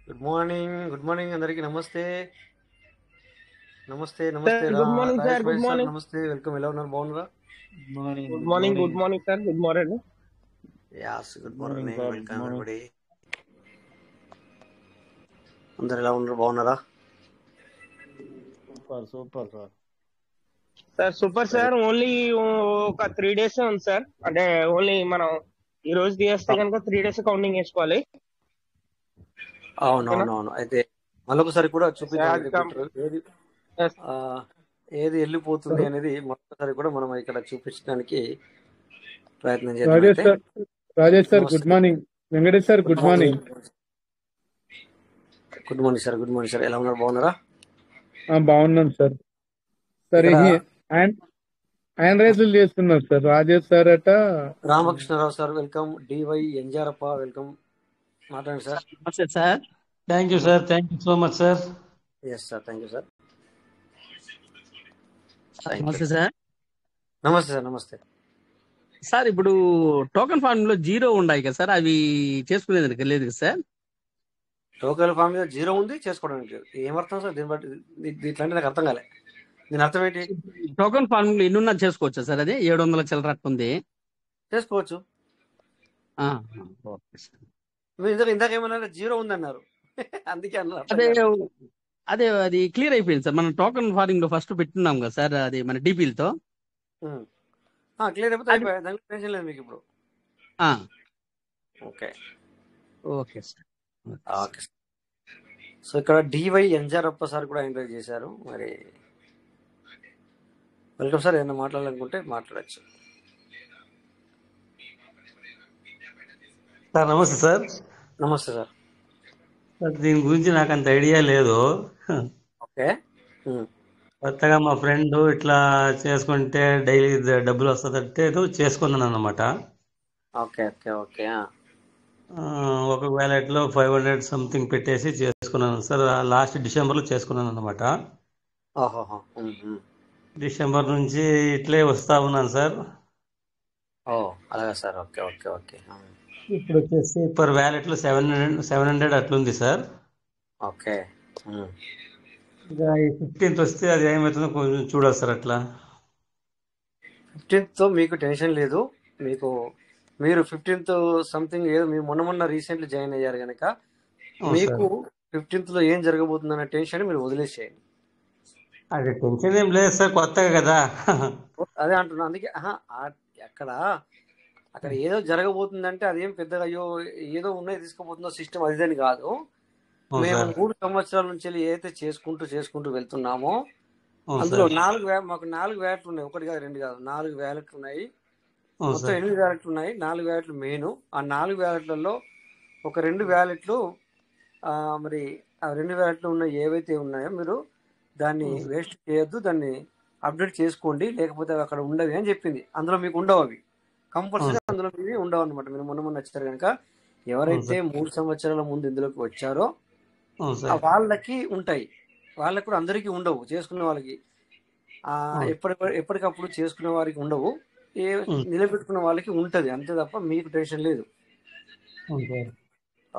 Good morning అందరికి నమస్తే. నమస్తే సార్ నమస్తే good morning sir. Rajesh good భాయ్ సార్ మార్నింగ్. నమస్తే, వెల్కమ్. ఎలా ఉన్నారు, బాగున్నారా? Morning good good morning. Morning good morning sir. Good morning. Yes, good morning morning, sir. Good welcome morning. Everybody. అందరు ఎలా ఉన్నారు, బాగున్నారా? Super super sir. Sir super sir. Only ఒక 3 days ఉంది సార్. అంటే ఓన్లీ మనం ఈ రోజు తీస్తే కనుక 3 days కౌంటింగ్ వేసుకోవాలి. అవునవునవును. అయితే మరొకసారి కూడా చూపించాలి, అది రిపీటర్ ఏది yes. ఆ, ఏది వెళ్ళిపోతుంది అనేది మరొకసారి కూడా మనం ఇక్కడ చూపించడానికి ప్రయత్నం చేద్దాం. రాజేష్ అయితే సార్, రాజేష్ సార్ నమస్తే. Good morning. Venkatesh sir good morning. Good morning sir, good morning sir, ఎలా ఉన్నారు, బాగున్నారా? బాగున్నాం సార్. సార్ ఇక్కడ హ్యాండ్ రైజులు చేస్తున్నారు సార్. రాజేష్ సార్ అట. Ramakrishnarao sir welcome. డివై ఎంజారప్ప వెల్కమ్. మాట్లాడండి సార్. నమస్తే sir. Thank you sir. Thank you so much sir. Yes sir, thank you sir. నమస్తే సార్. నమస్తే సార్, నమస్తే సార్ ఇప్పుడు టోకెన్ ఫార్మ్ లో 0 ఉన్నాయి కదా సార్, అవి చేసుకునేది లేదు కదా సార్. టోకెన్ ఫామ్ మీద 0 ఉంది, చేసుకోవడానికి లేదు. ఏమర్థం సార్ దీన్ని బట్టి? ఇట్లాంటి నాకు అర్థం కాలే. దీని అర్థం ఏంటి? టోకెన్ ఫార్మ్ లో ఎన్నున్నా చేసుకోవచ్చా సార్? అది 700 చిల్లర ఉంది. చేసుకోవచ్చు. ఆ, ఓకే సార్. మీరు ఇందాక ఏమన్నారు, 0 ఉంది అన్నారు. అందుకే అన్నారు. అర్థం అదే కాలేదు. అదే అది క్లియర్ అయిపోయింది సార్. మనం టోకెన్ ఫార్మింగ్ లో ఫస్ట్ పెట్టున్నాం కదా సార్, అది మన డీపీలతో. క్లియర్ అయిపోతే అయిపోయాయి. దానికి టెన్షన్ లేదు మీకు ఇప్పుడు. Okay okay sir. Okay. So ఇక్కడ డివై ఎంజారప్ప సార్ కూడా ఎంకరేజ్ చేశారు. మరి వెల్కమ్ సార్. ఏమైనా మాట్లాడాలనుకుంటే మాట్లాడచ్చు. సార్ నమస్తే సార్. నమస్తే సార్. సార్ దీని గురించి నాకు అంత ఐడియా లేదు. ఓకే. కొత్తగా మా ఫ్రెండ్ ఇట్లా చేసుకుంటే డైలీ డబ్బులు వస్తుందంటే చేసుకున్నాను అన్నమాట. Okay okay okay. ఒక వ్యాలెట్లో 500 సంథింగ్ పెట్టేసి చేసుకున్నాను సార్. లాస్ట్ డిసెంబర్లో చేసుకున్నాను అన్నమాట. ఓహోహో. డిసెంబర్ నుంచి ఇట్లే వస్తా ఉన్నాను సార్. ఓ అలాగా సార్. Okay okay okay. ఇప్పుడు వచ్చేసి పర్ వ్యాలెట్లో 700 అట్లుంది సార్. ఓకే. ఇక ఈ 15th వస్తే అది ఏమవుతుందో కొంచెం చూడాలి సార్. అట్లా 15th మీకు టెన్షన్ లేదు. మీరు 15th సంథింగ్ ఏదో మీరు మొన్న రీసెంట్లీ జాయిన్ అయ్యారు కనుక మీకు 15th లో ఏం జరగబోతుందన్న టెన్షన్ మీరు వదిలేసేయండి. అది టెన్షన్ ఏం లేదు సార్, కొత్తగా కదా. అదే అంటున్నా. అందుకే అక్కడ ఏదో జరగబోతుందంటే అదేం పెద్దగా అయ్యో ఏదో ఉన్నాయి తీసుకుపోతుందో సిస్టమ్ అదిదని కాదు. మేము 3 సంవత్సరాల నుంచి ఏదైతే చేసుకుంటూ వెళ్తున్నామో అందులో మాకు 4 వ్యాలెట్లు ఉన్నాయి. 1 కాదు 2 కాదు, 4 వ్యాలెట్లు ఉన్నాయి. మొత్తం 8 వ్యాలెట్లు ఉన్నాయి. 4 వ్యాలెట్లు మెయిన్. ఆ 4 వ్యాలెట్లలో ఒక 2 వ్యాలెట్లు మరి ఆ 2 వ్యాలెట్లు ఉన్న ఏవైతే ఉన్నాయో మీరు దాన్ని వేస్ట్ చేయొద్దు, దాన్ని అప్డేట్ చేసుకోండి, లేకపోతే అవి అక్కడ ఉండవి అని చెప్పింది. అందులో మీకు ఉండవు, అవి కంపల్సరీ అందులో మీకు ఉండవు అనమాట. మీరు మొన్న వచ్చారు కనుక ఎవరైతే 3 సంవత్సరాల ముందు ఇందులోకి వచ్చారో వాళ్ళకి ఉంటాయి. వాళ్ళకి కూడా అందరికీ ఉండవు. చేసుకునే వాళ్ళకి ఎప్పటికప్పుడు చేసుకునే వారికి ఉండవు. నిలబెట్టుకున్న వాళ్ళకి ఉంటది, అంతే తప్ప మీకు టెన్షన్ లేదు.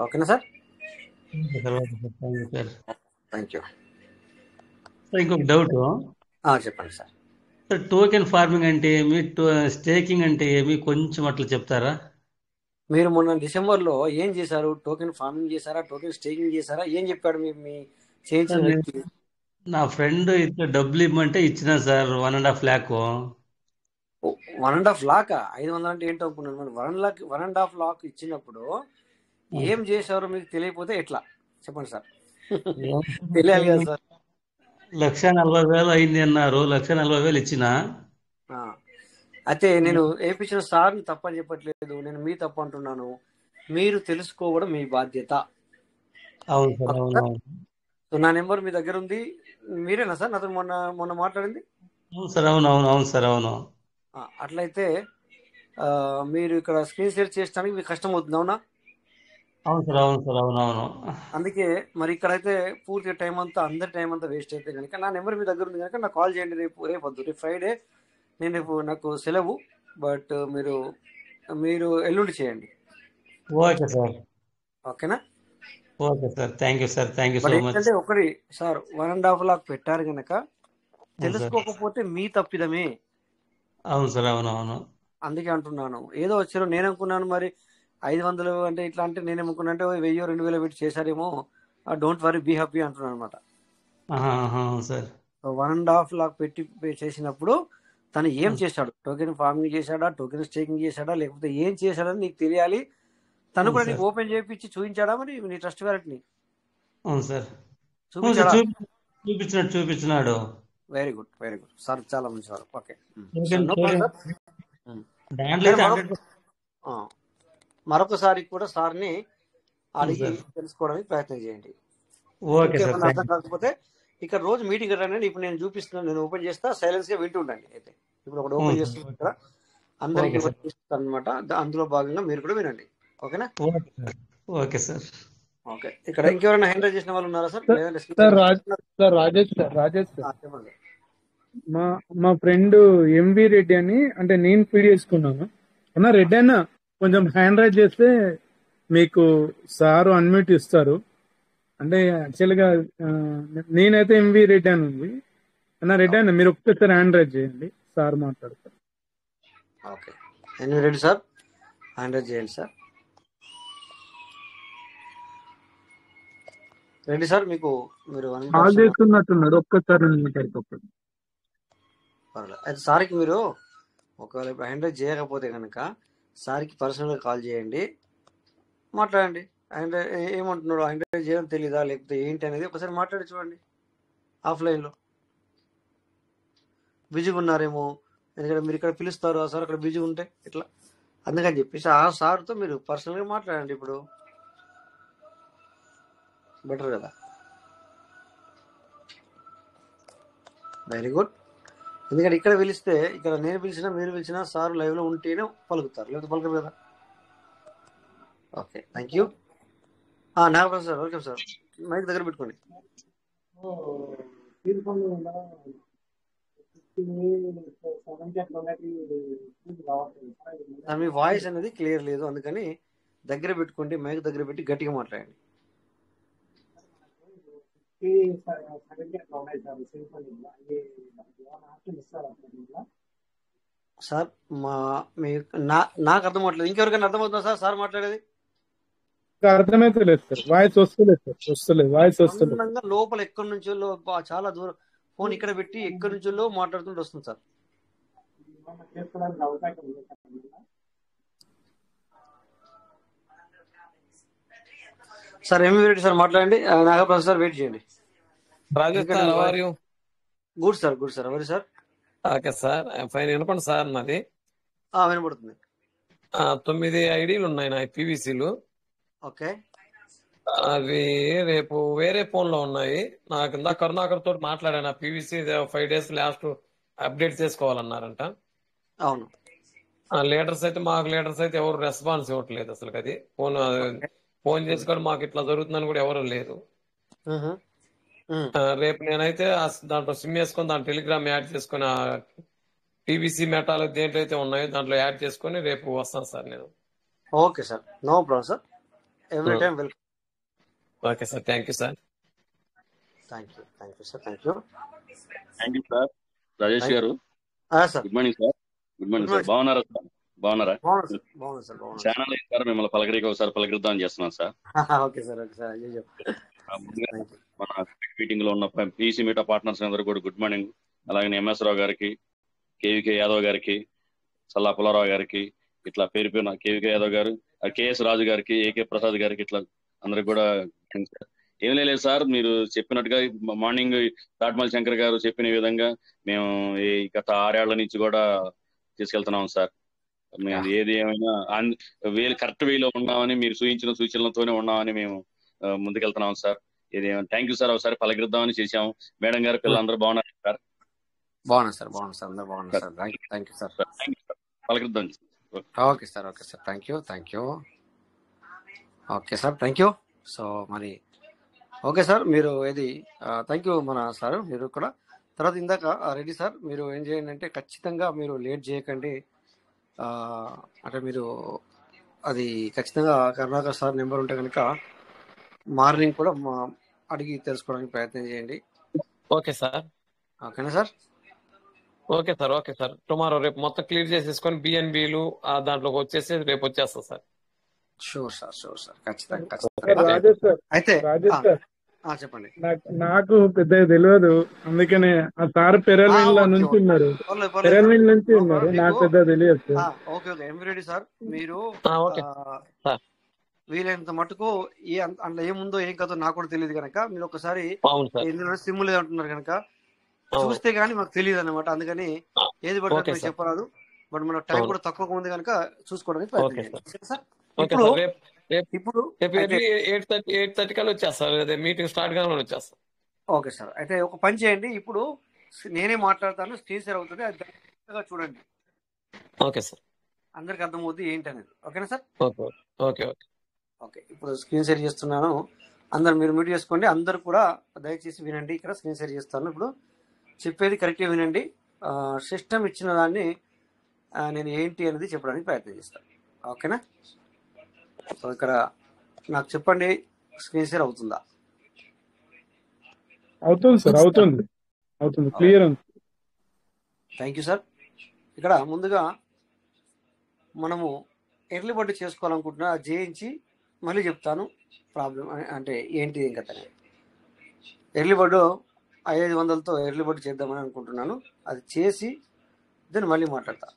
ఓకేనా సార్? Thank you. ఇంకొక డౌట్ చెప్పండి సార్. టోకెన్ ఫార్మింగ్ అంటే ఏమి, స్టేకింగ్ అంటే ఏమి, కొంచెం అట్లా చెప్తారా? మీరు మొన్న డిసెంబర్లో ఏం చేశారు? టోకెన్ ఫార్మింగ్ చేశారా, టోకెన్ స్టేకింగ్ చేశారా? ఏం చెప్పాడు మీ చేయించిన వ్యక్తి? నా ఫ్రెండ్ ఇట్లా డబ్బులు ఇవ్వమంటే ఇచ్చిన సార్ 1.5 lakh. 1.5 lakh 500 అంటే ఏంటో అనుకున్నాను. మరి 1.5 lakh ఇచ్చినప్పుడు ఏం చేశారో మీకు తెలియకపోతే ఎట్లా చెప్పండి సార్. తెలియాలి కదా సార్. 1,40,000 అయింది అన్నారు. 1,40,000 ఇచ్చిన. అయితే నేను ఏపించిన సార్ని తప్పని చెప్పట్లేదు, నేను మీ తప్పు అంటున్నాను. మీరు తెలుసుకోవడం మీ బాధ్యత. అవును సార్. అవును. సో నా నెంబర్ మీ దగ్గర ఉంది. మీరేనా సార్ నాతో మొన్న మాట్లాడింది? అవును సార్. అవును సార్. అవును. అట్లయితే మీరు ఇక్కడ స్క్రీన్ షేర్ చేయడానికి మీకు కష్టం అవుతుంది, అవునా? అవును సార్. అవును. అందుకే మరి ఇక్కడైతే పూర్తిగా టైం అంతా అందరి టైం అంతా వేస్ట్ అయితే కనుక నా నెంబర్ మీ దగ్గర ఉంది కనుక నాకు కాల్ చేయండి. రేపు ఫ్రైడే, నేను రేపు నాకు సెలవు. బట్ మీరు ఎల్లుండి చేయండి. Okay sir. ఓకేనా? Okay sir, thank you sir, thank you but so much. ఏంటంటే ఒకటి సార్ 1.5 లాక్ పెట్టారు కనుక అవును సార్, తెలుసుకోకపోతే మీ తప్పిదమే. అవును సార్, అవును అవును. అందుకే అంటున్నాను. ఏదో వచ్చారో నేను అనుకున్నాను మరి 500 అంటే ఇట్లా అంటే నేను ఏమనుకున్నా అంటే 1000 2000 పెట్టి చేశారేమో, డోంట్ వరీ బీ హ్యాపీ అంటున్నాను అనమాట. అవును సార్. 1.5 లాక్ పెట్టి చేసినప్పుడు తను ఏం అవును చేశాడు, టోకెన్ ఫార్మింగ్ చేశాడా, టోకెన్ స్టేకింగ్ చేశాడా, లేకపోతే ఏం చేశాడని నీకు తెలియాలి. తను అవును కూడా నీకు సార్, ఓపెన్ చేయించి చూపించాడా మరి నీ ట్రస్ట్ వ్యాలెట్ని అవును సార్, అవును సార్, చూపించాడా? చూపించినాడు. Very good, very good sir, చాలా మంచివారు. Okay sir, token no problem token sir. దాంట్లో కానీ అయితే 100. మరొకసారి కూడా సార్ని అవును అడిగి సార్, తెలుసుకోవడానికి ప్రయత్నం చేయండి. ఓకే సార్, ఇంకేమన్నా థ్యాంక్ అర్థం కాకపోతే ఇక్కడ రోజు మీటింగ్ రండి. ఇప్పుడు నేను చూపిస్తున్నాను, నేను ఓపెన్ చేస్తా, సైలెన్స్ గా వింటూ ఉండండి. అయితే ఇప్పుడు ఒకటి ఓపెన్ అవును సార్, చేస్తున్నాను ఇక్కడ, అందరికీ ఓకే సార్, చూపిస్తాను అనమాట. అందులో భాగంగా మీరు కూడా వినండి. ఓకేనా? Okay sir, okay sir. Okay. ఇక్కడ ఇంకెవరైనా హ్యాండ్ రైజ్ చేసిన వాళ్ళు ఉన్నారా సార్? సార్ లేదంటే sir Rajesh sir, Rajesh sir, చెప్పండి. మా మా ఫ్రెండ్ ఎంవి రెడ్డి అని, అంటే నేను ఫీడ్ చేసుకున్నాను అన్న. రెడ్డి అన్న కొంచెం హ్యాండ్ రైజ్ చేస్తే మీకు సారు అన్మ్యూట్ ఇస్తారు. అంటే యాక్చువల్గా నేనైతే ఎంవి రెడ్డి అని ఉంది అన్న. రెడ్డి అన్న మీరు ఒక్కసారి హ్యాండ్ రైజ్ చేయండి, సార్ మాట్లాడతారు. ఓకే, ఎన్ని రెడీ సార్? హ్యాండ్ రైజ్ చేయండి సార్. Ready sir? మీకు మీరు కాల్ చేస్తున్నట్టున్నాడు, ఒక్కసారి మాట్లాడుకోండి. పర్వాలేదు. అయితే సార్కి మీరు ఒకవేళ ఇప్పుడు హ్యాండ్ రైజ్ చేయకపోతే కనుక సార్కి పర్సనల్గా కాల్ చేయండి, మాట్లాడండి. హ్యాండ్ ఏమంటున్నాడు, హ్యాండ్ రైజ్ చేయడం తెలీదా లేకపోతే ఏంటి అనేది ఒకసారి మాట్లాడి చూడండి ఆఫ్లైన్లో. బిజీగా ఉన్నారేమో, ఎందుకంటే మీరు ఇక్కడ పిలుస్తారు, ఆ సార్ అక్కడ బిజీ ఉంటే ఇట్లా, అందుకని చెప్పేసి ఆ సార్తో మీరు పర్సనల్గా మాట్లాడండి. ఇప్పుడు బెటర్ కదా. Very good. ఎందుకంటే ఇక్కడ పిలిస్తే, ఇక్కడ నేను పిలిచినా మీరు పిలిచినా సార్ లైవ్లో ఉంటేనే పలుకుతారు, లేకపోతే పలకరు కదా. Okay, thank you. Nagaraju sir, welcome sir. Mic దగ్గర పెట్టుకోండి. మీ వాయిస్ అనేది క్లియర్ లేదు, అందుకని దగ్గర పెట్టుకోండి, మైక్ దగ్గర పెట్టి గట్టిగా మాట్లాడండి. సార్ నాకు అర్థం అవట్లేదు. ఇంకెవరికైనా అర్థమవుతుందా సార్ సార్ మాట్లాడేది? అర్థమైతే లేదు సార్, వాయిస్ వస్తలేదు సార్, వస్తలేదు, వాయిస్ వస్తలేదు. సాధారణంగా లోపల ఎక్కడి నుంచో చాలా దూరం ఫోన్ ఇక్కడ పెట్టి ఎక్కడి నుంచో మాట్లాడుతుంటే వస్తుంది సార్. సార్ ఏమి వెయిట్ సార్, మాట్లాడండి. నాగప్రసాద్ సార్ వెయిట్ చేయండి. Rajesh sir, how are you? Good sir, good sir. ఎవరు సార్? Okay sir, fine. వినపండి సార్, నాది వినపడుతుంది. 9 ఐడీలు ఉన్నాయి నా పీవీసీలు. ఓకే. అవి రేపు వేరే ఫోన్ లో ఉన్నాయి. నాకు ఇందా కరుణాకర్ తోటి మాట్లాడాను. పీవీసీ 5 days లాస్ట్ అప్డేట్ చేసుకోవాలన్నారంట. అవును. లీడర్స్ అయితే, మాకు లీడర్స్ అయితే ఎవరు రెస్పాన్స్ ఇవ్వట్లేదు అసలు. అది ఫోన్ చేసి కూడా మాకు ఇట్లా జరుగుతుందని కూడా ఎవరు లేదు. రేపు నేనైతే దాంట్లో సిమ్ వేసుకొని దాంట్లో టెలిగ్రామ్ యాడ్ చేసుకుని పీవీసీ మెటాలు దేంట్లో అయితే ఉన్నాయో దాంట్లో యాడ్ చేసుకుని రేపు వస్తాను సార్ నేను. Okay sir, no problem sir. Every time welcome. Okay sir, thank you sir. Thank you, thank you sir, thank you. Thank you sir. Rajesh garu, sir good morning sir. Good morning sir. బాగున్నారా sir? బాగున్నారా? బాగున్నాను sir. Channel sir మిమ్మల్ని పలకరికి ఒకసారి పలకరిద్దాం చేస్తున్నాను sir. Okay sir, okay sir. మన meeting లో ఉన్న PC meetha partners అందరూ కూడా గుడ్ మార్నింగ్. అలాగే ఎంఎస్ రావు గారికి, కేవీకే యాదవ్ గారికి, సల్లా పుల్లారావు గారికి, ఇట్లా పేరు పేరున కేవీకే యాదవ్ గారు, కేఎస్ రాజు గారికి, ఏకే ప్రసాద్ గారికి, ఇట్లా అందరికి కూడా ఏం లేదు సార్. మీరు చెప్పినట్టుగా మార్నింగ్ తాట్మల్ శంకర్ గారు చెప్పిన విధంగా మేము గత 6 ఏళ్ల నుంచి కూడా తీసుకెళ్తున్నాం సార్. మేము ఏది ఏమైనా కరెక్ట్ వేలో ఉన్నామని, మీరు సూచించిన సూచనలతోనే ఉన్నామని మేము ముందుకెళ్తున్నాం సార్. ఏదేమైనా థ్యాంక్ యూ సార్. ఒకసారి పలకరిద్దామని చేశాము. మేడం గారు, పిల్లలందరూ బాగున్నారు సార్? బాగున్నాను సార్, బాగున్నాను సార్, అందరూ బాగున్నారు సార్. Thank you sir. పలకరిద్దాం. Okay sir, okay sir. Thank you, thank you. Okay sir, thank you. So మరి ఓకే సార్, మీరు ఏది థ్యాంక్ యూ మన సార్. మీరు కూడా తర్వాత ఇందాక రెడ్డి సార్, మీరు ఏం చేయండి అంటే ఖచ్చితంగా మీరు లేట్ చేయకండి. అంటే మీరు అది ఖచ్చితంగా కరుణాకర్ సార్ నెంబర్ ఉంటే కనుక మార్నింగ్ కూడా అడిగి తెలుసుకోవడానికి ప్రయత్నం చేయండి. Okay sir. ఓకేనా sir? Okay sir. Okay sir. Tomorrow రేపు మొత్తం క్లియర్ చేసేసుకొని బిఎన్బిలు దాంట్లోకి వచ్చేసి రేపు వచ్చేస్తా sir. Sure sir, sure sir, ఖచ్చితంగా సార్ ఖచ్చితంగా. రాజేష్ సార్, అయితే రాజేష్ సార్, చెప్పండి. నాకు పెద్దగా తెలియదు, అందుకనే ఆ సార్ పెరల్విన్ లో ఓకే నుంచి ఓకే, ఉన్నారు, పర్లేదు పర్లేదు సార్, పెరల్విన్ నుంచి నో ఉన్నారు, ప్రాబ్లం. నాకు మీకు పెద్దగా తెలియదు సార్. ఓకే ఓకే, ఎంవిరెడ్డి సార్, మీరు ఓకే సార్. వీలైనంత మటుకు అందులో ఏముందో ఏం కదో నాకు కూడా తెలియదు కనుక మీరు ఒకసారి అవును సార్. ఇందులో సిమ్ములు అంటున్నారు కనుక చూస్తే గానీ మాకు తెలియదు అనమాట. అందుకని ఏది పడితే ఓకే మీకు సార్. చెప్పరాదు. బట్ మన టైం అవును. కూడా తక్కువగా ఉంది కనుక చూసుకోవడానికి ప్రయత్నం ఓకే చేయండి. సార్. Okay sir? ఓకే ఇప్పుడు సార్. రేపు రేపు ఇప్పుడు రేపు అయితే ఎర్లీ 8:30 కల్లా వచ్చేస్తారు. అదే మీటింగ్ స్టార్ట్ కాగానే వచ్చేస్తాం. ఓకే సార్, అయితే ఒక పని చేయండి. ఇప్పుడు నేనే మాట్లాడతాను, స్క్రీన్ షేర్ అవుతుంది, అది జాగ్రత్తగా చూడండి, ఓకే సార్. అందరికి అర్థమవుద్ది ఏంటి అనేది. ఓకేనా sir? Okay okay okay okay, ఇప్పుడు స్క్రీన్ షేర్ చేస్తున్నాను. అందరు మీరు మ్యూట్ చేసుకోండి. అందరు కూడా దయచేసి వినండి. ఇక్కడ స్క్రీన్ షేర్ చేస్తాను. ఇప్పుడు చెప్పేది కరెక్ట్గా వినండి. సిస్టమ్ ఇచ్చిన దాన్ని నేను ఏంటి అనేది చెప్పడానికి ప్రయత్నం చేస్తాను. ఓకేనా? సో ఇక్కడ నాకు చెప్పండి, స్క్రీన్ షేర్ అవుతుందా? అవుతుంది సార్, అవుతుంది, అవుతుంది, క్లియర్ ఉంది. Thank you sir. ఇక్కడ ముందుగా మనము ఎర్లీ బర్డ్ చేసుకోవాలనుకుంటున్నా, అది చేయించి మళ్ళీ చెప్తాను ప్రాబ్లం అంటే ఏంటి ఏం కథ అనేది. ఎర్లీ బర్డ్ 500తో ఎర్లీ బర్డ్ చేద్దామని అనుకుంటున్నాను. అది చేసి దాన్ని మళ్ళీ మాట్లాడతా.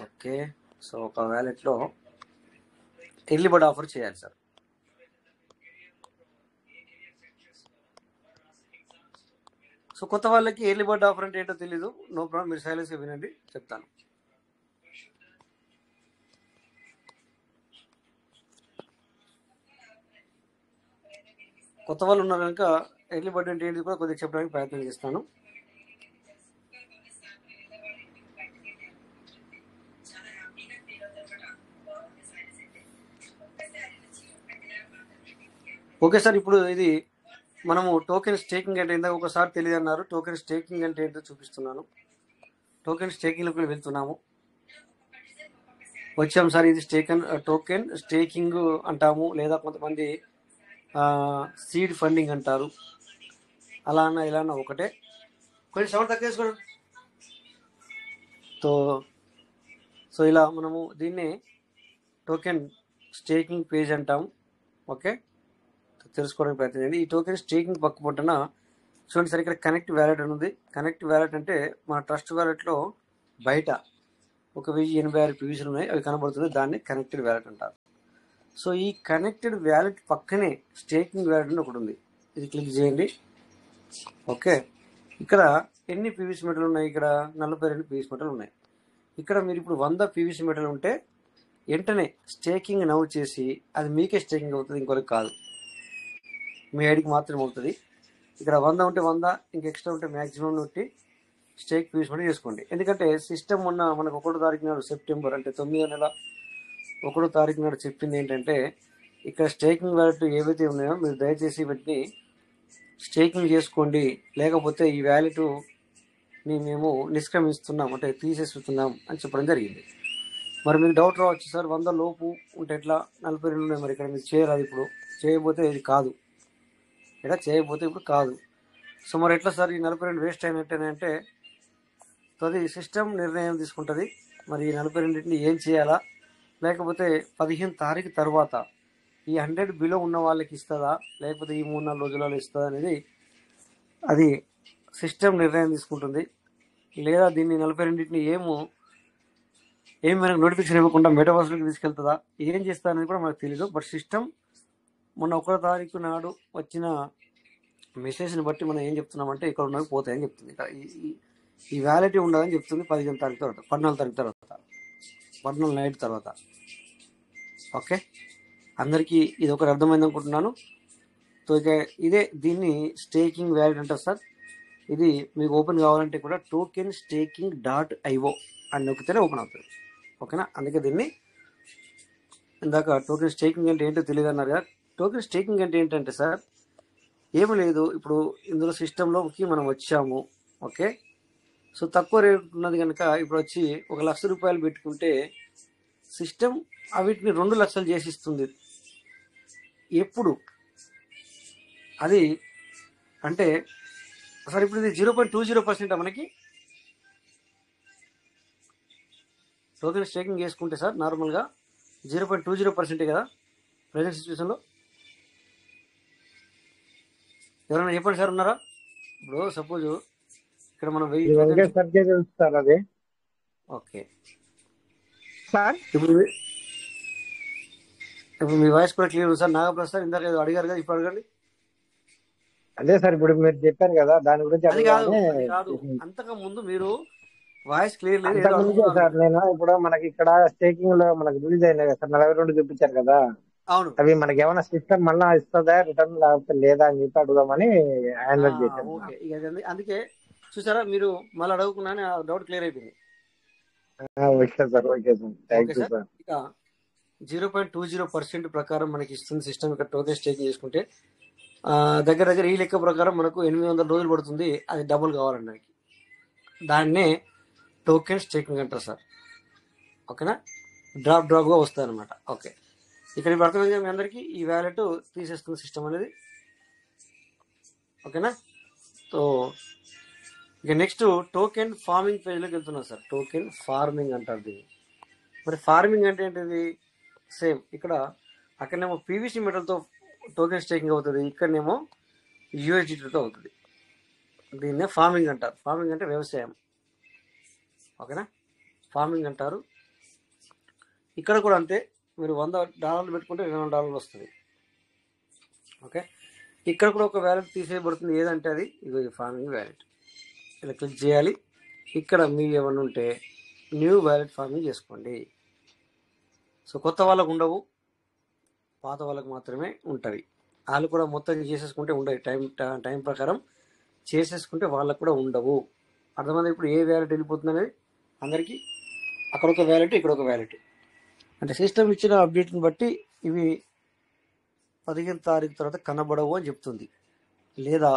ఓకే, సో ఒక వ్యాలెట్లో ఎర్లీ బర్డ్ ఆఫర్ చేయాలి సార్. సో కొత్త వాళ్ళకి ఎర్లీ బర్డ్ ఆఫర్ అంటే ఏంటో తెలీదు, నో ప్రాబ్లం, మీరు సైలెన్స్గా వినండి, చెప్తాను. కొత్త వాళ్ళు ఉన్నారు కనుక ఎర్లీ బర్డ్ అంటే ఏంటి కూడా కొద్దిగా చెప్పడానికి ప్రయత్నం చేస్తాను. ఓకే సార్, ఇప్పుడు ఇది మనము టోకెన్ స్టేకింగ్ అంటే ఇందాక ఒకసారి తెలియదు అన్నారు. టోకెన్ స్టేకింగ్ అంటే ఏంటో చూపిస్తున్నాను. టోకెన్ స్టేకింగ్లోకి వెళ్తున్నాము. వచ్చాం సార్. ఇది టోకెన్ స్టేకింగ్ అంటాము, లేదా కొంతమంది సీడ్ ఫండింగ్ అంటారు. అలా అన్న ఇలా అన్న ఒకటే. కొంచెం సౌండ్ తక్కువ చేసుకోండి. సో ఇలా మనము దీన్ని టోకెన్ స్టేకింగ్ పేజ్ అంటాము. ఓకే, తెలుసుకోవడానికి ప్రయత్నం చేయండి. ఈ టోకెన్ స్టేకింగ్ పక్క పట్టున చూడండి సార్, ఇక్కడ కనెక్ట్ వ్యాలెట్ అని ఉంది. కనెక్ట్ వ్యాలెట్ అంటే మన ట్రస్ట్ వ్యాలెట్లో బయట 1086 పీవీసీలు ఉన్నాయి, అవి కనబడుతుంది, దాన్ని కనెక్టెడ్ వ్యాలెట్ అంటారు. సో ఈ కనెక్టెడ్ వ్యాలెట్ పక్కనే స్టేకింగ్ వ్యాలెట్ అని ఒకటి ఉంది, ఇది క్లిక్ చేయండి. ఓకే, ఇక్కడ ఎన్ని పీవీసీ మీటర్లు ఉన్నాయి? ఇక్కడ 42 పీవీసీ మీటర్లు ఉన్నాయి. ఇక్కడ మీరు ఇప్పుడు 100 పీవీసీ మీటర్లు ఉంటే వెంటనే స్టేకింగ్ నవ్వు చేసి అది మీకే స్టేకింగ్ అవుతుంది, ఇంకొకరికి కాదు, మీ ఐడికి మాత్రమే అవుతుంది. ఇక్కడ 100 ఉంటే 100, ఇంక ఎక్స్ట్రా ఉంటే మ్యాక్సిమం ఉంటే స్టేక్ పీవీసీ చేసుకోండి. ఎందుకంటే సిస్టమ్ మొన్న మనకు 1వ తారీఖు నాడు సెప్టెంబర్ అంటే 9వ నెల 1వ తారీఖు నాడు చెప్పింది ఏంటంటే ఇక్కడ స్టేకింగ్ వ్యాలెట్ ఏవైతే ఉన్నాయో మీరు దయచేసి వీటిని స్టేకింగ్ చేసుకోండి, లేకపోతే ఈ వ్యాలెట్ని మేము నిష్క్రమిస్తున్నాం అంటే తీసేస్తున్నాం అని చెప్పడం జరిగింది. మరి మీకు డౌట్ రావచ్చు, సార్ 100 లోపు ఉంటే ఎట్లా, 42 ఉన్నాయి, మరి ఇక్కడ మీరు చేయరాదు, ఇప్పుడు చేయకపోతే ఇది కాదు, ఇక్కడ చేయకపోతే ఇప్పుడు కాదు. సో మరి ఎట్లా సార్, ఈ 42 వేస్ట్ అయినట్టేనే అంటే అది సిస్టమ్ నిర్ణయం తీసుకుంటుంది. మరి ఈ 42ని ఏం చేయాలా, లేకపోతే 15 తారీఖు తర్వాత ఈ 100 బిలో ఉన్న వాళ్ళకి ఇస్తుందా, లేకపోతే ఈ 3-4 రోజులలో ఇస్తుందా అనేది అది సిస్టమ్ నిర్ణయం తీసుకుంటుంది. లేదా దీన్ని 42ని ఏం మనకు నోటిఫికేషన్ ఇవ్వకుండా మెటావర్స్లోకి తీసుకెళ్తుందా, ఏం చేస్తా అనేది కూడా మనకు తెలియదు. బట్ సిస్టమ్ మొన్న 1వ తారీఖు నాడు వచ్చిన మెసేజ్ని బట్టి మనం ఏం చెప్తున్నామంటే ఇక్కడ ఉన్నవి పోతాయని చెప్తుంది. ఇక్కడ ఈ వ్యాలిటీ ఉండదని చెప్తుంది 15 తారీఖు తర్వాత, 14 తారీఖు తర్వాత, 14 నైట్ తర్వాత. ఓకే, అందరికీ ఇది ఒకటి అర్థమైంది అనుకుంటున్నాను. సో ఇక ఇదే దీన్ని స్టేకింగ్ వ్యాలిడ్ అంటారు సార్. ఇది మీకు ఓపెన్ కావాలంటే కూడా టోకెన్ స్టేకింగ్ .io అని నొక్కితేనే ఓపెన్ అవుతుంది. ఓకేనా, అందుకే దీన్ని ఇందాక టోకెన్ స్టేకింగ్ అంటే ఏంటో తెలియదు అన్నారు కదా. టోకెన్ స్టేకింగ్ అంటే ఏంటంటే సార్ ఏమీ లేదు, ఇప్పుడు ఇందులో సిస్టంలోకి మనం వచ్చాము. ఓకే, సో తక్కువ రేట్ ఉన్నది కనుక ఇప్పుడు వచ్చి 1 లక్ష రూపాయలు పెట్టుకుంటే సిస్టమ్ వీటిని 2 లక్షలు చేసి ఇస్తుంది. ఎప్పుడు అది అంటే సార్ ఇప్పుడు ఇది 0.20% మనకి టోకెన్ స్టేకింగ్ చేసుకుంటే సార్ నార్మల్గా 0.20% కదా ప్రజెంట్ సిచ్యువేషన్లో. ఎవరైనా చెప్పండి సార్, ఉన్నారా? ఇప్పుడు సపోజ్ ఇక్కడ మనం 1000 వెంకటేష్ సార్కే తెలుసు సార్ అది. ఓకే, సార్ ఇప్పుడు మీ వాయిస్ కూడా క్లియర్ ఉంది సార్. నాగప్రసాద్ సార్ ఇందాక ఏదో అడిగారు కదా, ఇప్పుడు అడగండి. అదే సార్ ఇప్పుడు మీరు చెప్పారు కదా దాని గురించి అది కాదు అడగాలని. అది కాదు అంతకు ముందు మీరు వాయిస్ క్లియర్ లేదు, ఏదో అంతకుముందుకే అడుగుతున్నారు. సార్ నేను ఇప్పుడు మనకి ఇక్కడ స్టేకింగ్ లో మనకి రిలీజ్ అయినాయి కదా సార్, 42 చూపించారు కదా, అవును. అవి మనకి ఏమైనా సిస్టమ్ మళ్ళీ ఇస్తుందా రిటర్న్ లేకపోతే లేదా అని చెప్పి అడుగుదామని హ్యాండ్ చేశాను. ఓకే, ఇక అందుకే చూసారా మీరు మళ్ళీ అడుగుకున్నా డౌట్ క్లియర్ అయిపోయింది. Okay sir, okay sir, thank okay you sir. Sir. ఇక 0.20% ప్రకారం మనకి ఇస్తుంది సిస్టమ్. ఇక్కడ టోకెన్ స్టేకింగ్ చేసుకుంటే దగ్గర దగ్గర ఈ లెక్క ప్రకారం మనకు 800 రోజులు పడుతుంది. అది డబుల్ కావాలండి. దాన్నే టోకెన్ స్టేకింగ్ అంటారు సార్. ఓకేనా, డ్రాప్గా వస్తుంది అనమాట. ఓకే, ఇక్కడ ఇప్పుడు అర్థమైంది మీ అందరికీ. ఈ వ్యాలెట్ తీసేస్తుంది సిస్టమ్ అనేది. ఓకేనా, సో ఇక నెక్స్ట్ టోకెన్ ఫార్మింగ్ పేజ్లోకి వెళ్తున్నాం సార్. టోకెన్ ఫార్మింగ్ అంటారు దీన్ని. మరి ఫార్మింగ్ అంటే ఏంటిది? సేమ్ ఇక్కడ అక్కడనేమో పీవీసీ మెటల్తో టోకెన్ స్టేకింగ్ అవుతుంది, ఇక్కడనేమో యూఎస్డిటీతో అవుతుంది. దీన్నే ఫార్మింగ్ అంటారు. ఫార్మింగ్ అంటే వ్యవసాయం. ఓకేనా, ఫార్మింగ్ అంటారు. ఇక్కడ కూడా అంతే, మీరు $100 పెట్టుకుంటే $200 వస్తుంది. ఓకే, ఇక్కడ కూడా ఒక వ్యాలెట్ తీసేయబడుతుంది. ఏదంటే అది ఇగో ఈ ఫార్మింగ్ వ్యాలెట్. ఇలా క్లిక్ చేయాలి. ఇక్కడ మీరు ఏమన్నా ఉంటే న్యూ వ్యాలెట్ ఫార్మింగ్ చేసుకోండి. సో కొత్త వాళ్ళకు ఉండవు, పాత వాళ్ళకు మాత్రమే ఉంటుంది. వాళ్ళు కూడా మొత్తం చేసేసుకుంటే ఉండవు. టైం ప్రకారం చేసేసుకుంటే వాళ్ళకు కూడా ఉండవు. అర్థమైంది ఇప్పుడు ఏ వ్యాలెట్ వెళ్ళిపోతుంది అనేది అందరికీ. అక్కడ ఒక వ్యాలెట్, ఇక్కడ ఒక వ్యాలెట్. అంటే సిస్టమ్ ఇచ్చిన అప్డేట్ని బట్టి ఇవి 15 తారీఖు తర్వాత కనబడవు అని చెప్తుంది. లేదా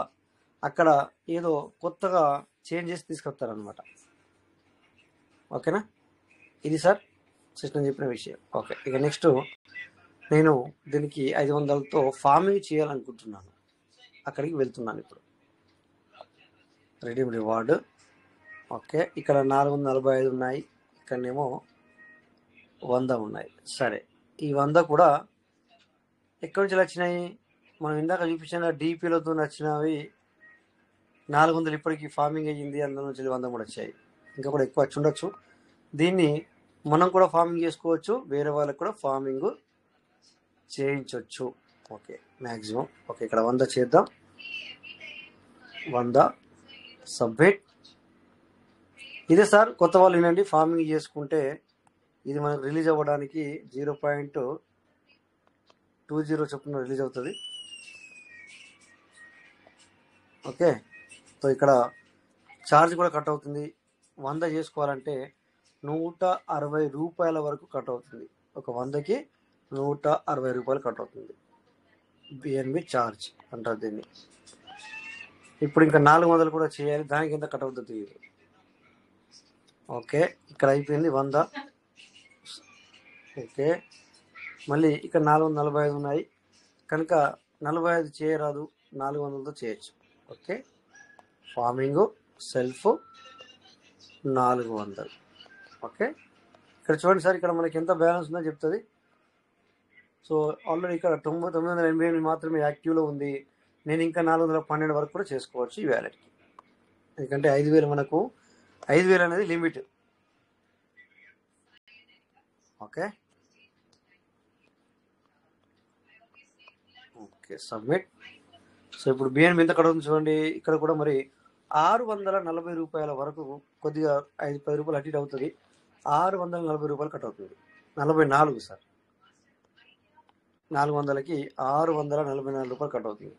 అక్కడ ఏదో కొత్తగా చేంజ్ చేసి తీసుకొస్తారనమాట. ఓకేనా, ఇది సార్ సిస్టమ్ చెప్పిన విషయం. ఓకే, ఇక నెక్స్ట్ నేను దీనికి 500తో ఫార్మింగ్ చేయాలనుకుంటున్నాను. అక్కడికి వెళ్తున్నాను ఇప్పుడు. Redeem reward. ఓకే, ఇక్కడ 445 ఉన్నాయి, ఇక్కడనేమో 100 ఉన్నాయి. సరే, ఈ 100 కూడా ఎక్కడి నుంచి వచ్చినాయి? మనం ఇందాక చూపించిన డీపీలతో వచ్చినవి 400 ఇప్పటికీ ఫార్మింగ్ అయ్యింది. అందులో నుంచి 100 కూడా వచ్చాయి. ఇంకా కూడా ఎక్కువ వచ్చి ఉండొచ్చు. దీన్ని మనం కూడా ఫార్మింగ్ చేసుకోవచ్చు, వేరే వాళ్ళకి కూడా ఫార్మింగ్ చేయించవచ్చు. Okay, maximum. ఓకే, ఇక్కడ 100 చేద్దాం. 100 సబ్మిట్. ఇదే సార్ కొత్త వాళ్ళు వినండి, ఫార్మింగ్ చేసుకుంటే ఇది మనకు రిలీజ్ అవ్వడానికి 0.20 చొప్పున రిలీజ్ అవుతుంది. ఓకే, సో ఇక్కడ ఛార్జ్ కూడా కట్ అవుతుంది. 100 చేసుకోవాలంటే $160 వరకు కట్ అవుతుంది. ఒక 100కి $160 కట్ అవుతుంది. బిఎన్బి ఛార్జ్ అంటారు దీన్ని. ఇప్పుడు ఇంకా 400 కూడా చేయాలి, దానికి ఎంత కట్ అవుతుంది తెలియదు. ఓకే, ఇక్కడ అయిపోయింది 100. ఓకే, మళ్ళీ ఇక్కడ 445 ఉన్నాయి కనుక 45 చేయరాదు, 400తో చేయొచ్చు. Okay, farming self 400. ఓకే, ఇక్కడ చూడండి సార్, ఇక్కడ మనకి ఎంత బ్యాలెన్స్ ఉందో చెప్తుంది. సో ఆల్రెడీ ఇక్కడ 988 మాత్రమే యాక్టివ్లో ఉంది. నేను ఇంకా 412 వరకు కూడా చేసుకోవచ్చు ఈ వ్యాలెట్కి. ఎందుకంటే 5000 మనకు 5000 అనేది limit. Okay, okay submit. So ఇప్పుడు బిఎన్బి ఎంత కడుతుంది చూడండి. ఇక్కడ కూడా మరి $640 వరకు, కొద్దిగా 5-10 రూపాయలు అటు ఇటు అవుతుంది. $640 కట్ అవుతుంది. 44 సార్, 400కి $644 కట్ అవుతుంది.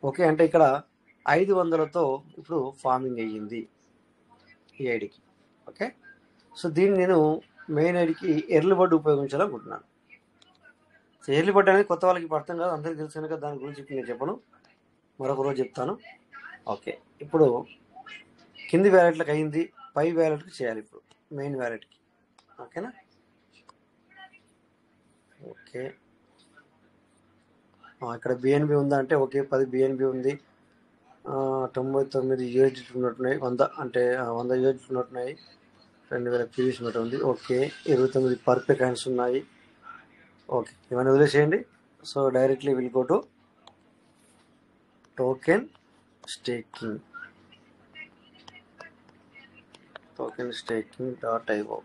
ఓకే, అంటే ఇక్కడ 500తో ఇప్పుడు ఫార్మింగ్ అయ్యింది ఈ ఐడికి. ఓకే, సో దీన్ని నేను మెయిన్ ఐడికి ఎర్లీ బర్డ్ ఉపయోగించాలనుకుంటున్నాను. సో ఎర్లీ బర్డ్ అనేది కొత్త వాళ్ళకి ఇప్పుడు అర్థం కాదు, అందరికీ తెలుసు కనుక దాని గురించి ఇప్పుడు నేను చెప్పను, మరొక రోజు చెప్తాను. ఓకే, ఇప్పుడు కింది వ్యాలెట్లకు అయింది, పై వ్యాలెట్కి చేయాలి ఇప్పుడు, మెయిన్ వ్యాలెట్కి. ఓకేనా, ఓకే ఇక్కడ బిఎన్బి ఉందా అంటే ఓకే, 10 బిఎన్బి ఉంది. 99 యూఎస్డిటీ ఉన్నట్టున్నాయి, 100 అంటే 100 యూఎస్డిటీ ఉన్నట్టున్నాయి. 2000 పీవీసీ ఉన్నట్టు ఉంది. ఓకే, 29 పర్ఫెక్ట్ హ్యాండ్స్ ఉన్నాయి. ఓకే, ఇవన్నీ వదిలేసేయండి. So directly will go to token staking, tokenstaking.io.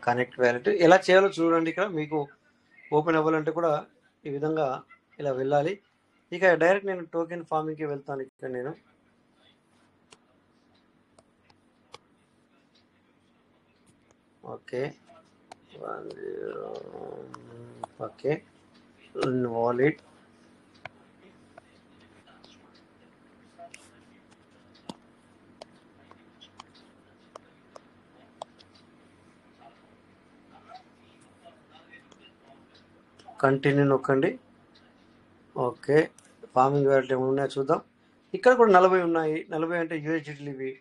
Connect wallet ఎలా చేయాలో చూడండి. ఇక్కడ మీకు ఓపెన్ అవ్వాలంటే కూడా ఈ విధంగా ఇలా వెళ్ళాలి. ఇక డైరెక్ట్ నేను టోకెన్ ఫార్మింగ్కి వెళ్తాను. ఇక్కడ నేను ఓకే ఓకే వాలెట్ కంటిన్యూ నొక్కండి. ఓకే, ఫార్మింగ్ వ్యాలెట్ ఏమైనా ఉన్నాయో చూద్దాం. ఇక్కడ కూడా 40 ఉన్నాయి. 40 అంటే యూఎస్డిటీలు ఇవి.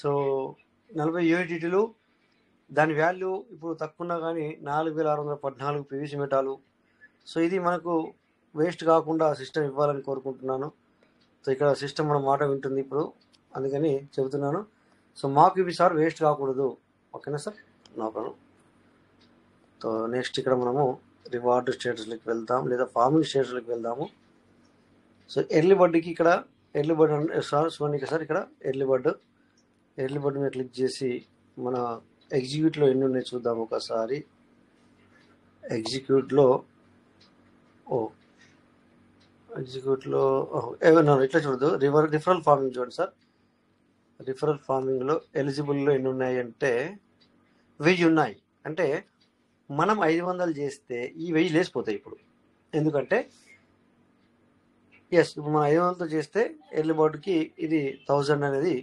సో 40 యూఎస్డిటీలు, దాని వాల్యూ ఇప్పుడు తక్కువ ఉన్నా కానీ 4614 పీవీసీ మెటాలు. సో ఇది మనకు వేస్ట్ కాకుండా సిస్టమ్ ఇవ్వాలని కోరుకుంటున్నాను. సో ఇక్కడ సిస్టమ్ మన మాట వింటుంది ఇప్పుడు, అందుకని చెబుతున్నాను. సో మాకు ఇవి సార్ వేస్ట్ కాకూడదు. ఓకేనా sir, no problem. So next ఇక్కడ మనము రివార్డ్ స్టేటస్లోకి వెళ్దాం, లేదా ఫార్మింగ్ స్టేటస్లోకి వెళ్దాము. సో ఎర్లీ బర్డ్కి ఇక్కడ ఎర్లీ బర్డ్ చూడండి సార్, ఇక్కడ ఎర్లీ బర్డ్ మీద క్లిక్ చేసి మన ఎగ్జిక్యూట్లో ఎన్ని ఉన్నాయి చూద్దాం ఒకసారి. ఎగ్జిక్యూట్లో ఇట్లా చూడదు, రిఫరల్ ఫార్మింగ్ చూడండి సార్. రిఫరల్ ఫార్మింగ్లో ఎలిజిబుల్లో ఎన్ని ఉన్నాయి అంటే 1000 ఉన్నాయి. అంటే మనం 500 చేస్తే ఈ 1000 లేసిపోతాయి ఇప్పుడు. ఎందుకంటే ఇప్పుడు మనం 500తో చేస్తే ఎర్లీ బర్డ్కి ఇది 1000 అనేది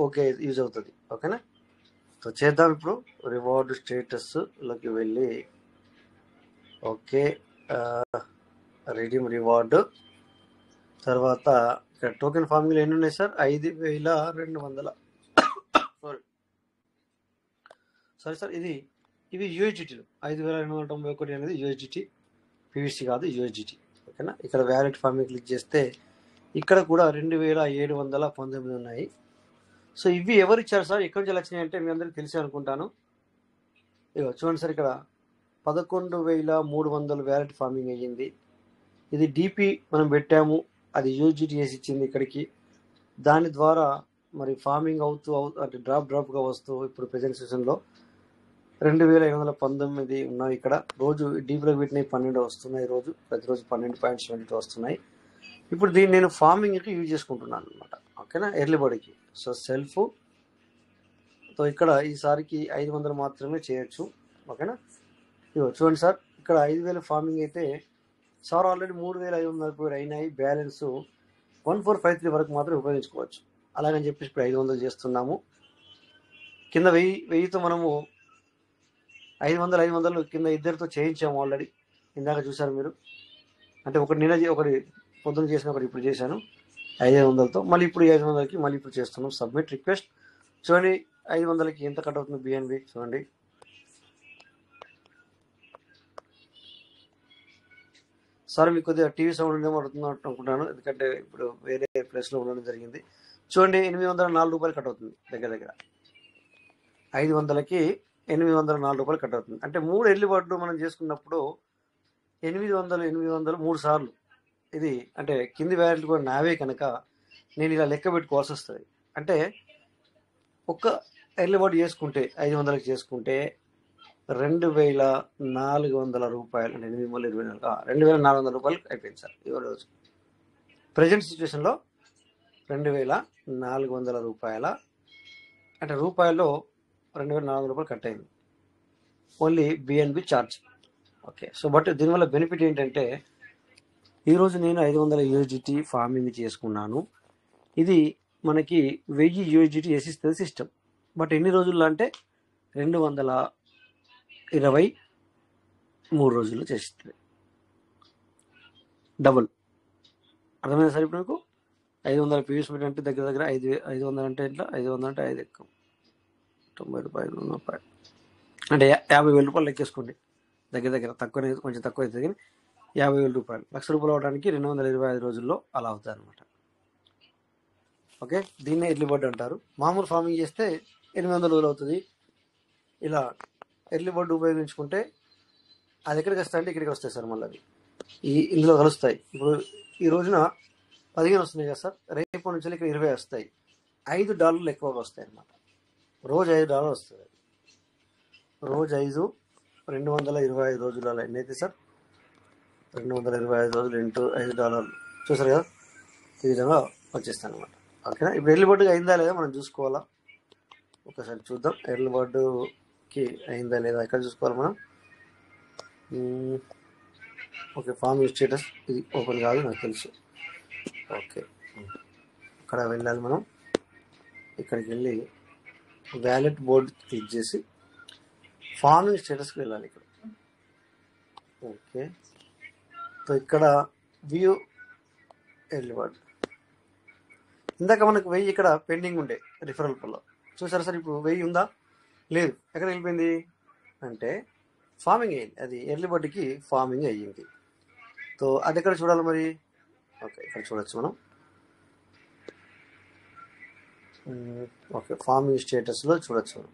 ఓకే యూజ్ అవుతుంది. ఓకేనా, సో చేద్దాం. ఇప్పుడు రివార్డ్ స్టేటస్లోకి వెళ్ళి ఓకే రిడీమ్ రివార్డ్ తర్వాత ఇక్కడ టోకెన్ ఫార్మింగ్లో ఎన్ని ఉన్నాయి సార్? 5200. సారీ సార్, ఇవి యూఎస్డిటీలు. 5291 అనేది యూఎస్డిటీ, పీవీసీ కాదు, యూఎస్డిటీ. ఓకేనా, ఇక్కడ వ్యాలెట్ ఫార్మింగ్ క్లిక్ చేస్తే ఇక్కడ కూడా 2719 ఉన్నాయి. సో ఇవి ఎవరు ఇచ్చారు సార్, ఎక్కడి నుంచి వచ్చినాయి అంటే మీ అందరికీ తెలిసి అనుకుంటాను. ఇగో చూడండి సార్, ఇక్కడ 11300 వ్యాలెట్ ఫార్మింగ్ అయ్యింది. ఇది డిపి మనం పెట్టాము, అది యూజిటీ వేసి ఇచ్చింది ఇక్కడికి. దాని ద్వారా మరి ఫార్మింగ్ అవుతూ అంటే డ్రాప్గా వస్తూ ఇప్పుడు ప్రజెంట్ సెషన్లో 2819 ఉన్నాయి. ఇక్కడ రోజు డీప్లో వీటిని 12 వస్తున్నాయి. ప్రతిరోజు 12.72 వస్తున్నాయి. ఇప్పుడు దీన్ని నేను ఫార్మింగ్కి యూజ్ చేసుకుంటున్నాను అనమాట. ఓకేనా, ఎర్లీ బర్డ్కి. సో సెల్ఫ్ తో ఇక్కడ ఈసారికి 500 మాత్రమే చేయొచ్చు. ఓకేనా, ఇగో చూడండి సార్, ఇక్కడ 5000 ఫార్మింగ్ అయితే సార్ ఆల్రెడీ 3500 అయినాయి. బ్యాలెన్స్ 1453 వరకు మాత్రం ఉపయోగించుకోవచ్చు. అలాగని చెప్పేసి ఇప్పుడు 500 చేస్తున్నాము. కింద 1000తో మనము 500 కింద ఇద్దరితో చేయించాము ఆల్రెడీ. ఇందాక చూసారు మీరు. అంటే ఒకటి పొద్దున్న చేసిన, ఒకటి ఇప్పుడు చేశాను 500తో. మళ్ళీ ఇప్పుడు 500కి మళ్ళీ ఇప్పుడు చేస్తున్నాం. Submit request. చూడండి 500కి ఎంత కట్ అవుతుంది బిఎన్బి చూడండి. సార్ మీకు కొద్దిగా టీవీ సౌండ్ ఉందేమో అనుకుంటున్నాను, ఎందుకంటే ఇప్పుడు వేరే ప్లేస్లో ఉండడం జరిగింది. చూడండి 804 రూపాయలు కట్ అవుతుంది. దగ్గర 500కి 804 రూపాయలు కట్ అవుతుంది. అంటే 3 ఎర్లీ బర్డ్ మనం చేసుకున్నప్పుడు 800 3 సార్లు. ఇది అంటే కింది వ్యాలెట్లు కూడా నావే కనుక నేను ఇలా లెక్క పెట్టుకోవాల్సి వస్తుంది. అంటే ఒక్క ఎర్లీ బర్డ్ చేసుకుంటే 500కి చేసుకుంటే 2400 రూపాయలు, అంటే 2400 రూపాయలు అయిపోయింది సార్ ఈరోజు. ప్రజెంట్ సిచ్యువేషన్లో 2400 రూపాయల, అంటే రూపాయల్లో 2400 రూపాయలు కట్ అయింది only BNB charge. Okay, so but దీనివల్ల బెనిఫిట్ ఏంటంటే ఈరోజు నేను 500 యూఎస్డిటీ ఫార్మింగ్ చేసుకున్నాను. ఇది మనకి 1000 యూఎస్డిటీ వేసిస్తుంది సిస్టమ్. బట్ ఎన్ని రోజుల్లో అంటే 223 రోజుల్లో చేస్తుంది. డబుల్. అర్థమైంది సార్ ఇప్పుడు మీకు? 500 పీవీసీ మీటర్ అంటే దగ్గర దగ్గర 500 అంటే ఎట్లా? 500 అంటే 5 ఎక్కువ 90 రూపాయలు 100 రూపాయలు అంటే 50,000 రూపాయలు లెక్కేసుకోండి. దగ్గర దగ్గర తక్కువ కొంచెం తక్కువ అవుతుంది కానీ 50,000 రూపాయలు. ₹1,00,000 అవడానికి 225 రోజుల్లో అలా అవుతుంది అనమాట. ఓకే, దీన్నే ఎర్లీ బర్డ్ అంటారు. మామూలు ఫార్మింగ్ చేస్తే 800 రోజులు అవుతుంది. ఇలా ఎర్లీ బర్డ్ ఉపయోగించుకుంటే అది ఎక్కడికి వస్తాయంటే ఇక్కడికి వస్తాయి సార్. మళ్ళీ అవి ఇందులో కలుస్తాయి. ఇప్పుడు ఈ రోజున 15 వస్తున్నాయి కదా సార్, రేపు నుంచి ఇక్కడ 20 వస్తాయి. $5 ఎక్కువగా వస్తాయి అన్నమాట. రోజు $5 వస్తుంది. రోజు 5 225 రోజులలో ఎన్నైతే సార్? 225 రోజులు ఇంటూ $5 చూసారు కదా, ఈ విధంగా వచ్చేస్తాను అనమాట. ఓకేనా? ఇప్పుడు ఎర్లీ బర్డ్కి అయిందా లేదా మనం చూసుకోవాలా? ఒకసారి చూద్దాం. ఎర్లీ బర్డ్కి అయిందా లేదా ఎక్కడ చూసుకోవాలి మనం? ఓకే, ఫార్మింగ్ స్టేటస్ ఇది ఓపెన్ కాదు నాకు తెలుసు. ఓకే, అక్కడ వెళ్ళాలి మనం. ఇక్కడికి వెళ్ళి వ్యాలెట్ బోర్డ్ క్లిక్ చేసి ఫార్మింగ్ స్టేటస్కి వెళ్ళాలి ఇక్కడ. ఓకే, సో ఇక్కడ వ్యూ ఎర్లీ బర్డ్. ఇందాక మనకు 1000 ఇక్కడ పెండింగ్ ఉండే రిఫరల్ పల్లో చూసారా సార్? ఇప్పుడు 1000 ఉందా? లేదు. ఎక్కడ వెళ్ళిపోయింది అంటే ఫార్మింగ్ అయ్యింది. అది ఎర్లీ బర్డ్కి ఫార్మింగ్ అయ్యింది. సో అది ఎక్కడ చూడాలి మరి? ఓకే, ఇక్కడ చూడొచ్చు మనం. ఓకే, ఫార్మింగ్ స్టేటస్లో చూడొచ్చు మనం.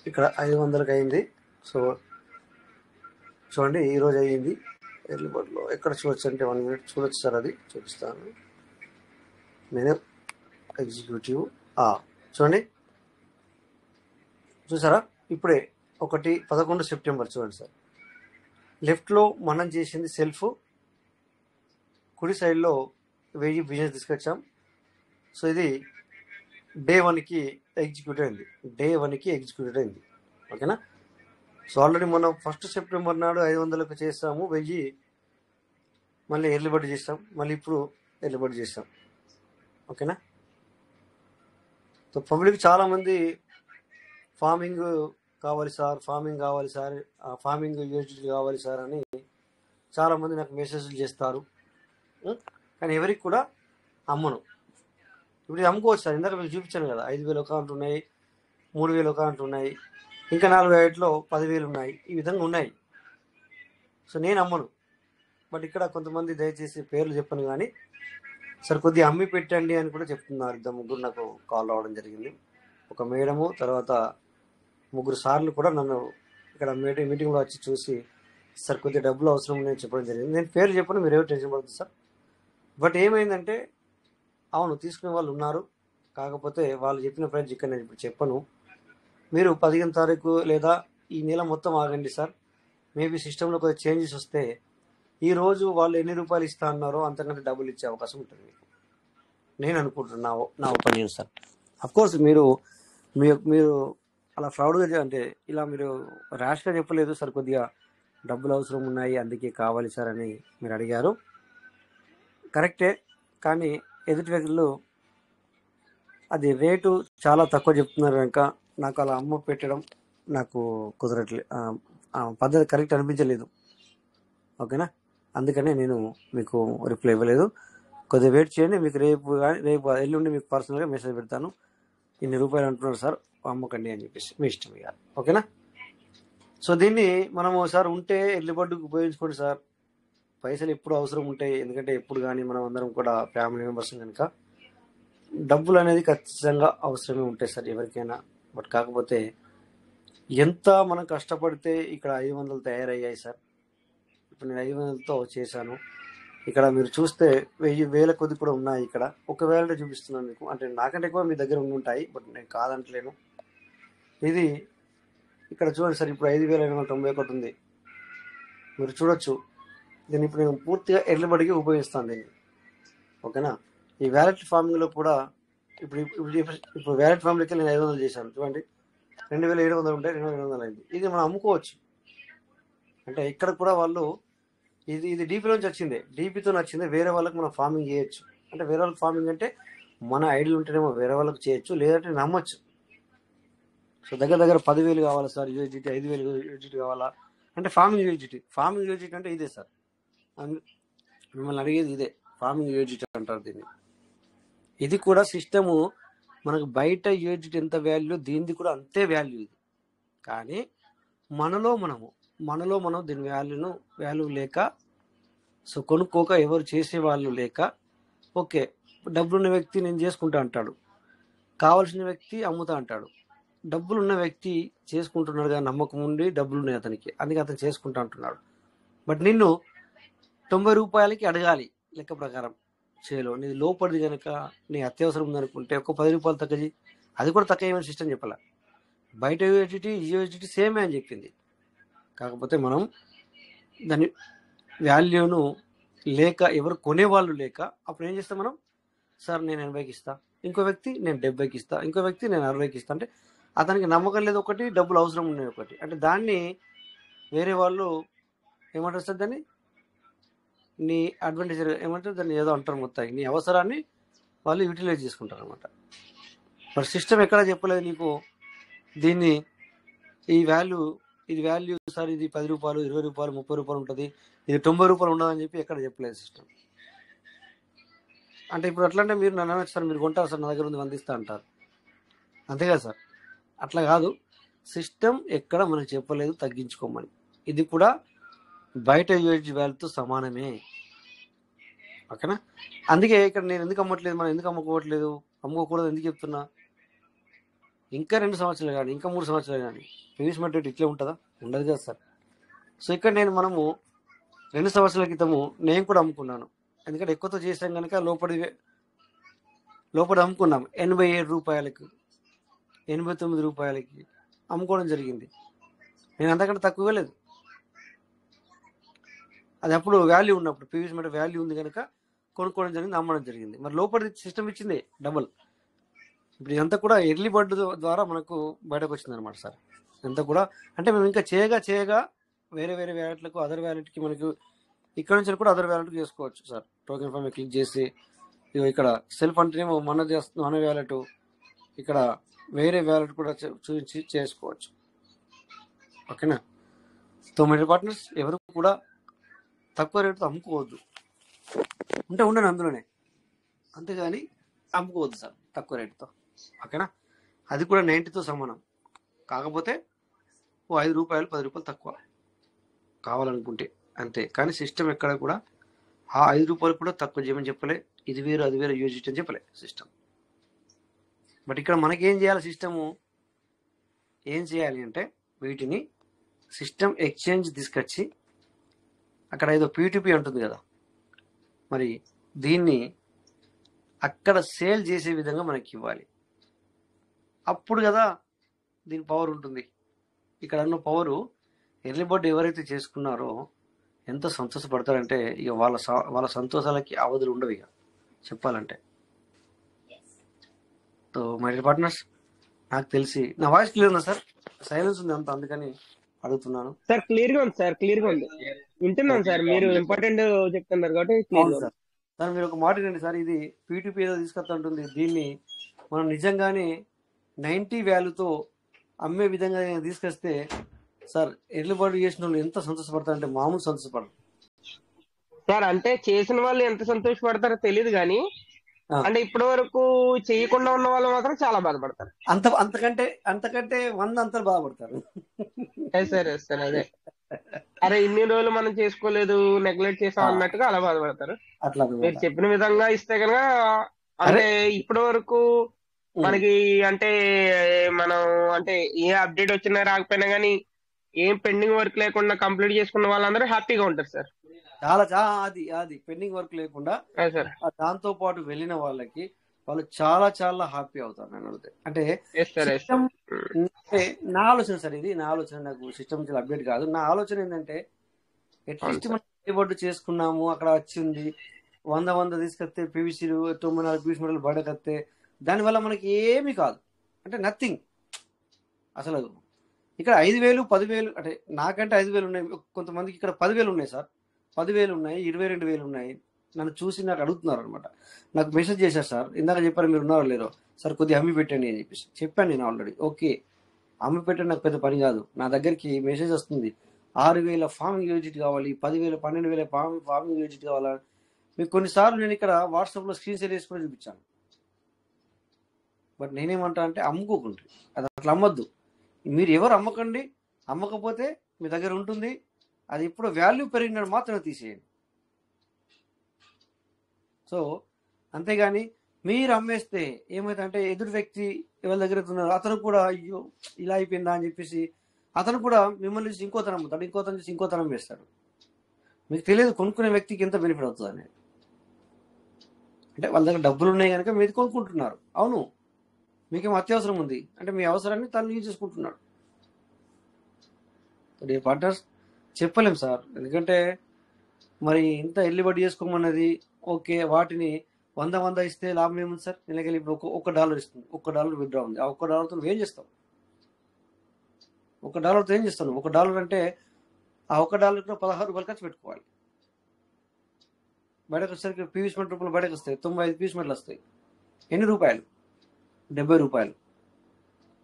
ఇక్కడ 500కి అయింది. సో చూడండి, ఈరోజు అయ్యింది ఎర్లీ బర్డ్లో. ఎక్కడ చూడొచ్చు అంటే 1 మినిట్ చూడొచ్చు సార్, అది చూపిస్తాను నేను. ఎగ్జిక్యూటివ్ చూడండి, చూసారా? ఇప్పుడే 11 సెప్టెంబర్ చూడండి సార్. లెఫ్ట్లో మనం చేసింది సెల్ఫ్, కుడి సైడ్లో 1000 బిజినెస్ తీసుకొచ్చాం. సో ఇది డే 1కి ఎగ్జిక్యూట్ అయింది. ఓకేనా? సో ఆల్రెడీ మనం 1 సెప్టెంబర్ నాడు 500కు చేస్తాము 1000, మళ్ళీ ఎర్లీ బర్డ్ చేస్తాం, మళ్ళీ ఇప్పుడు ఎర్లీ బర్డ్ చేస్తాం. ఓకేనా? సో పబ్లిక్ చాలామంది ఫార్మింగ్ కావాలి సార్, ఫార్మింగ్ యూజిటీ కావాలి సార్ అని చాలామంది నాకు మెసేజ్లు చేస్తారు. కానీ ఎవరికి కూడా అమ్మను. ఇప్పుడు ఇది అమ్ముకోవచ్చు సార్. ఇందాక మీకు చూపించాను కదా, 5,000 అకౌంట్ ఉన్నాయి, 3,000 అకౌంట్ ఉన్నాయి, ఇంకా 45లో 10,000 ఉన్నాయి. ఈ విధంగా ఉన్నాయి. సో నేను అమ్మను. బట్ ఇక్కడ కొంతమంది దయచేసి పేర్లు చెప్పను కానీ సార్ కొద్దిగా అమ్మి పెట్టండి అని కూడా చెప్తున్నారు. 2-3 నాకు కాల్ రావడం జరిగింది. ఒక మేడము, తర్వాత 3 సార్లు కూడా నన్ను ఇక్కడ మీటింగ్లో వచ్చి చూసి సార్ కొద్దిగా డబ్బులు అవసరం ఉందని చెప్పడం జరిగింది. నేను పేరు చెప్పను, మీరు ఏవో టెన్షన్ పడుతుంది సార్. బట్ ఏమైందంటే అవును తీసుకునే వాళ్ళు ఉన్నారు. కాకపోతే వాళ్ళు చెప్పిన ప్రైస్ ఇక్కడ నేను ఇప్పుడు చెప్పను. మీరు 15 తారీఖు లేదా ఈ నెల మొత్తం ఆగండి సార్. మేబీ సిస్టంలో కొద్దిగా చేంజెస్ వస్తే ఈరోజు వాళ్ళు ఎన్ని రూపాయలు ఇస్తా అన్నారో అంతకంటే డబ్బులు ఇచ్చే అవకాశం ఉంటుంది మీకు, నేను అనుకుంటున్నాను. నా ఒపీనియన్ సార్. అఫ్కోర్స్ మీరు అలా ఫ్రాడ్గా అంటే ఇలా మీరు ర్యాష్గా చెప్పలేదు సార్. కొద్దిగా డబ్బులు అవసరం ఉన్నాయి అందుకే కావాలి సార్ అని మీరు అడిగారు. కరెక్టే, కానీ ఎదుటి వ్యక్తులు అది రేటు చాలా తక్కువ చెప్తున్నారు కనుక నాకు అలా అమ్మ పెట్టడం నాకు కుదరట్లేదు, పద్ధతి కరెక్ట్ అనిపించలేదు. ఓకేనా? అందుకనే నేను మీకు రిప్లై ఇవ్వలేదు. కొద్దిగా వెయిట్ చేయండి. మీకు రేపు ఎల్లుండి మీకు పర్సనల్గా మెసేజ్ పెడతాను. ఇన్ని రూపాయలు అంటున్నారు సార్, అమ్మకండి అని చెప్పేసి మీ ఇష్టం ఇక. ఓకేనా? సో దీన్ని మనం ఒకసారి ఉంటే ఎర్లీ బర్డ్కి ఉపయోగించుకోండి సార్. పైసలు ఎప్పుడు అవసరం ఉంటాయి, ఎందుకంటే ఎప్పుడు కానీ మనం అందరం కూడా ఫ్యామిలీ మెంబర్స్ కనుక డబ్బులు అనేది ఖచ్చితంగా అవసరమే ఉంటాయి సార్ ఎవరికైనా. బట్ కాకపోతే ఎంత మనం కష్టపడితే ఇక్కడ 500 తయారయ్యాయి సార్. ఇప్పుడు నేను 500తో చేశాను. ఇక్కడ మీరు చూస్తే 1000 కొద్ది కూడా ఉన్నాయి. ఇక్కడ 1,000 చూపిస్తున్నాను మీకు. అంటే నాకంటే ఎక్కువ మీ దగ్గర ఉంటాయి, బట్ నేను కాదంటలేను. ఇది ఇక్కడ చూడండి సార్, ఇప్పుడు 5,591 ఉంది. మీరు చూడొచ్చు. దీన్ని ఇప్పుడు నేను పూర్తిగా ఎర్లీ బర్డ్కి ఉపయోగిస్తాను దీన్ని. ఓకేనా? ఈ వ్యాలెట్ ఫార్మింగ్లో కూడా ఇప్పుడు వ్యాలెట్ ఫార్మింగ్కి నేను 500 చేశాను. చూడండి, 2,700 ఉంటాయి, 2,800 అయింది. ఇది మనం అమ్ముకోవచ్చు. అంటే ఇక్కడ కూడా వాళ్ళు ఇది డీపీ నుంచి వచ్చింది, డీపీతో నచ్చింది. వేరే వాళ్ళకి మనం ఫార్మింగ్ చేయొచ్చు. అంటే వేరే వాళ్ళకి ఫార్మింగ్ అంటే మన ఐడియల్ ఉంటేనేమో వేరే వాళ్ళకి చేయొచ్చు, లేదంటే నమ్మొచ్చు. సో దగ్గర దగ్గర 10,000 కావాలా సార్ యూఎస్డిటీ, 5,000 యూఎస్డిటీ కావాలా అంటే ఫార్మింగ్ యూఎస్డిటీ అంటే ఇదే సార్. మిమ్మల్ని అడిగేది ఇదే, ఫార్మింగ్ యూఎస్డిటీ అంటారు దీన్ని. ఇది కూడా సిస్టము మనకు బయట యూఎస్డిటీ ఎంత వాల్యూ, దీనిది కూడా అంతే వాల్యూ ఇది. కానీ మనలో మనం దీని వాల్యూ లేక, సో కొనుక్కోక ఎవరు చేసేవాళ్ళు లేక, ఓకే డబ్బులున్న వ్యక్తి నేను చేసుకుంటా అంటాడు, కావాల్సిన వ్యక్తి అమ్ముతా అంటాడు. డబ్బులున్న వ్యక్తి చేసుకుంటున్నాడు కదా, నమ్మకం ఉండి డబ్బులు ఉన్నాయి అతనికి, అందుకే అతను చేసుకుంటా అంటున్నాడు. బట్ నిన్ను 90 రూపాయలకి అడగాలి లెక్క ప్రకారం చేలో, నీది లోపడిది కనుక నీ అత్యవసరం ఉందనుకుంటే ఒక 10 రూపాయలు తగ్గది, అది కూడా తక్కువ ఏమైనా సిస్టమ్ చెప్పాల. బయట యూఎస్డిటీ సేమే అని చెప్పింది. కాకపోతే మనం దాని వాల్యూను లేక, ఎవరు కొనేవాళ్ళు లేక, అప్పుడు ఏం చేస్తాం మనం, సార్ నేను 80కి ఇస్తా, ఇంకో వ్యక్తి నేను 70కి ఇస్తా, ఇంకో వ్యక్తి నేను 60కి ఇస్తా. అంటే అతనికి నమ్మకం లేదు ఒకటి, డబ్బులు అవసరం ఉన్నాయి ఒకటి. అంటే దాన్ని వేరే వాళ్ళు ఏమంటారు సార్, దాన్ని నీ అడ్వాంటేజ్ ఏమంటారు, దాన్ని ఏదో అంటారు, మొత్తానికి నీ అవసరాన్ని వాళ్ళు యూటిలైజ్ చేసుకుంటారు అనమాట. మరి సిస్టమ్ ఎక్కడ చెప్పలేదు నీకు దీన్ని, ఈ ఇది వాల్యూ సార్, ఇది 10 రూపాయలు, 20 రూపాయలు, 30 రూపాయలు ఉంటుంది, ఇది 90 రూపాయలు ఉండదని చెప్పి ఎక్కడ చెప్పలేదు సిస్టమ్. అంటే ఇప్పుడు అట్లా అంటే మీరు నన్ను అనొచ్చు సార్, మీరు కొంటారు సార్, నా దగ్గర ఉంది వందిస్తా అంటారు, అంతే కదా సార్. అట్లా కాదు, సిస్టమ్ ఎక్కడ మనకు చెప్పలేదు తగ్గించుకోమని. ఇది కూడా బయట యూఎస్డి వాల్యూతో సమానమే, ఓకేనా. అందుకే ఇక్కడ నేను ఎందుకు అమ్మట్లేదు, మనం ఎందుకు అమ్ముకోకూడదు ఎందుకు చెప్తున్నా, ఇంకా 2 సంవత్సరాలు కానీ ఇంకా 3 సంవత్సరాలు కానీ ప్రీవియస్ మెటీరియల్ ఇట్లే ఉంటుందా, ఉండదు కదా సార్. సో ఇక్కడ మనము 2 సంవత్సరాల క్రితము నేను కూడా అమ్ముకున్నాను, ఎందుకంటే ఎక్కువతో చేసాం కనుక లోపల అమ్ముకున్నాం 87 రూపాయలకి, 89 రూపాయలకి అమ్ముకోవడం జరిగింది. నేను అంతకంటే తక్కువ లేదు, అది అప్పుడు వాల్యూ ఉన్నప్పుడు, ప్రీవియస్ మెటీరియల్ వాల్యూ ఉంది కనుక కొనుక్కోవడం జరిగింది, అమ్మడం జరిగింది. మరి లోపల సిస్టమ్ ఇచ్చింది డబుల్. ఇప్పుడు ఇదంతా కూడా ఎర్లీ బర్డ్ ద్వారా మనకు బయటకు వచ్చింది అనమాట సార్. ఇదంతా కూడా అంటే మేము ఇంకా చేయగా వేరే వ్యాలెట్లకు, అదర్ వ్యాలెట్కి, మనకు ఇక్కడ నుంచి కూడా అదర్ వ్యాలెట్కి చేసుకోవచ్చు సార్. టోకెన్ ఫామ్ క్లిక్ చేసి ఇక్కడ సెల్ఫ్ అంటేనేమో మన వ్యాలెట్, ఇక్కడ వేరే వ్యాలెట్ కూడా చూపించి చేసుకోవచ్చు, ఓకేనా. సో మై పార్ట్నర్స్, ఎవరు కూడా తక్కువ రేటుతో అమ్ముకోవద్దు, ఉండను అందులోనే, అంతేగాని అమ్ముకోవద్దు సార్ తక్కువ రేటుతో, ఓకేనా. అది కూడా 90తో సమానం, కాకపోతే 5 రూపాయలు 10 రూపాయలు తక్కువ కావాలనుకుంటే అంతే. కానీ సిస్టమ్ ఎక్కడ కూడా ఆ 5 రూపాయలు కూడా తక్కువ చేయమని చెప్పలే, ఇది వేరు అది వేరు యూజ్ అని చెప్పలే సిస్టమ్. బట్ ఇక్కడ మనకేం చేయాలి, సిస్టము ఏం చేయాలి అంటే వీటిని సిస్టమ్ ఎక్స్చేంజ్ తీసుకొచ్చి, అక్కడ ఏదో P2P ఉంటుంది కదా, మరి దీన్ని అక్కడ సేల్ చేసే విధంగా మనకి ఇవ్వాలి, అప్పుడు కదా దీని పవర్ ఉంటుంది. ఇక్కడ ఉన్న పవరు ఎర్లీ బర్డ్ ఎవరైతే చేసుకున్నారో ఎంత సంతోషపడతారంటే ఇక వాళ్ళ సంతోషాలకి అవధులు ఉండవు ఇక చెప్పాలంటే. సో మై పార్ట్నర్స్, నాకు తెలిసి నా వాయిస్ క్లియర్ ఉందా సార్? సైలెన్స్ ఉంది అంత, అందుకని అడుగుతున్నాను సార్. క్లియర్ గా ఉంది సార్, క్లియర్ గా ఉంది, వింటున్నాను సార్. మీరు ఇంపార్టెంట్ చెప్తున్నారు కాబట్టి క్లియర్ గా ఉంది సార్. మీరు ఒక మాట వినండి సార్, ఇది P2P ఏదో తీసుకొస్తుంటుంది, దీన్ని మనం నిజంగానే 90 వాల్యూతో అమ్మే విధంగా తీసుకొస్తే సార్ ఎర్లీ బర్డ్ చేసిన వాళ్ళు ఎంత సంతోషపడతారంటే మామూలు సంతోషపడరు సార్. అంటే చేసిన వాళ్ళు ఎంత సంతోషపడతారో తెలియదు కానీ, అంటే ఇప్పటి వరకు చేయకుండా ఉన్న వాళ్ళు మాత్రం చాలా బాధపడతారు. అంతకంటే 100 అంతలు బాధపడతారు సార్. అదే, అరే ఇన్ని రోజులు మనం చేసుకోలేదు, నెగ్లెక్ట్ చేసాం అన్నట్టుగా అలా బాధపడతారు. అట్లా మీరు చెప్పిన విధంగా ఇస్తే కనుక, అంటే ఇప్పటి వరకు మనకి అంటే మనం అంటే ఏ అప్డేట్ వచ్చినా రాకపోయినా కానీ ఏం పెండింగ్ వర్క్ లేకుండా కంప్లీట్ చేసుకున్న వాళ్ళందరూ హ్యాపీగా ఉంటారు సార్. చాలా అది పెండింగ్ వర్క్ లేకుండా దాంతో పాటు వెళ్ళిన వాళ్ళకి వాళ్ళు చాలా చాలా హ్యాపీ అవుతారు. నేను అంటే నా ఆలోచన సార్, ఇది నా ఆలోచన, నాకు సిస్టమ్ నుంచి అప్డేట్ కాదు. నా ఆలోచన ఏంటంటే అట్లీస్ట్ మనం బోర్డు చేసుకున్నాము, అక్కడ వచ్చింది 100 తీసుకొస్తే పీవీసీలు 94 పీవీసీ మోడల్ బయటకొస్తే దానివల్ల మనకి ఏమీ కాదు, అంటే నథింగ్ అసలు. ఇక్కడ 5,000 10,000 అంటే నాకంటే 5,000 ఉన్నాయి, కొంతమందికి ఇక్కడ 10,000 ఉన్నాయి సార్, 10,000 ఉన్నాయి, 22,000 ఉన్నాయి. నన్ను చూసి నాకు అడుగుతున్నారు అనమాట, నాకు మెసేజ్ చేశారు సార్, ఇందాక చెప్పారు మీరు ఉన్నారో లేరో సార్, కొద్దిగా హమ్మి పెట్టండి అని చెప్పాను నేను ఆల్రెడీ. ఓకే అమ్మి పెట్టడం నాకు పెద్ద పని కాదు. నా దగ్గరికి మెసేజ్ వస్తుంది, 6,000 ఫార్మింగ్ యూనిట్ కావాలి, 10,000 12,000 ఫార్మింగ్ యూనిట్ కావాలా. మీకు కొన్నిసార్లు నేను ఇక్కడ వాట్సాప్లో స్క్రీన్ షేర్ చేసుకుని చూపించాను. బట్ నేనేమంటా అంటే అమ్ముకోకండి, అది అట్లా అమ్మద్దు. మీరు ఎవరు అమ్మకండి, అమ్మకపోతే మీ దగ్గర ఉంటుంది, అది ఇప్పుడు వాల్యూ పెరిగినట్టు మాత్రమే తీసేయండి. సో అంతేగాని మీరు అమ్మేస్తే ఏమైందంటే ఎదుటి వ్యక్తి ఎవరి దగ్గర ఉన్నారు అతను కూడా అయ్యో ఇలా అయిపోయిందా అని చెప్పేసి అతను కూడా మిమ్మల్ని చూసి ఇంకోతనం అమ్ముతాడు, ఇంకోతనం చూసి ఇంకోతనం వేస్తాడు. మీకు తెలియదు కొనుక్కునే వ్యక్తికి ఎంత బెనిఫిట్ అవుతుంది అనేది. అంటే వాళ్ళ దగ్గర డబ్బులు ఉన్నాయి కనుక మీరు కొనుక్కుంటున్నారు. అవును, మీకేమో అత్యవసరం ఉంది అంటే మీ అవసరాన్ని తను యూజ్ చేసుకుంటున్నాడు. డియర్ పార్ట్నర్స్, చెప్పలేం సార్, ఎందుకంటే మరి ఇంత ఎల్లిబడి చేసుకోమన్నది ఓకే. వాటిని 100 ఇస్తే లాభం ఏముంది సార్? నెలకెళ్ళి ఇప్పుడు $1 ఇస్తుంది, $1 విత్డ్రా ఉంది. ఆ $1తో నువ్వేం చేస్తావు? $1తో ఏం చేస్తాను? $1 అంటే ఆ $1 కూడా ₹16 ఖర్చు పెట్టుకోవాలి. బయటకు వచ్చేసరికి పీవీస్ మెట్ రూపాయలు బయటకు వస్తాయి, 95 పీస్ మెట్లు వస్తాయి. ఎన్ని రూపాయలు? ₹70.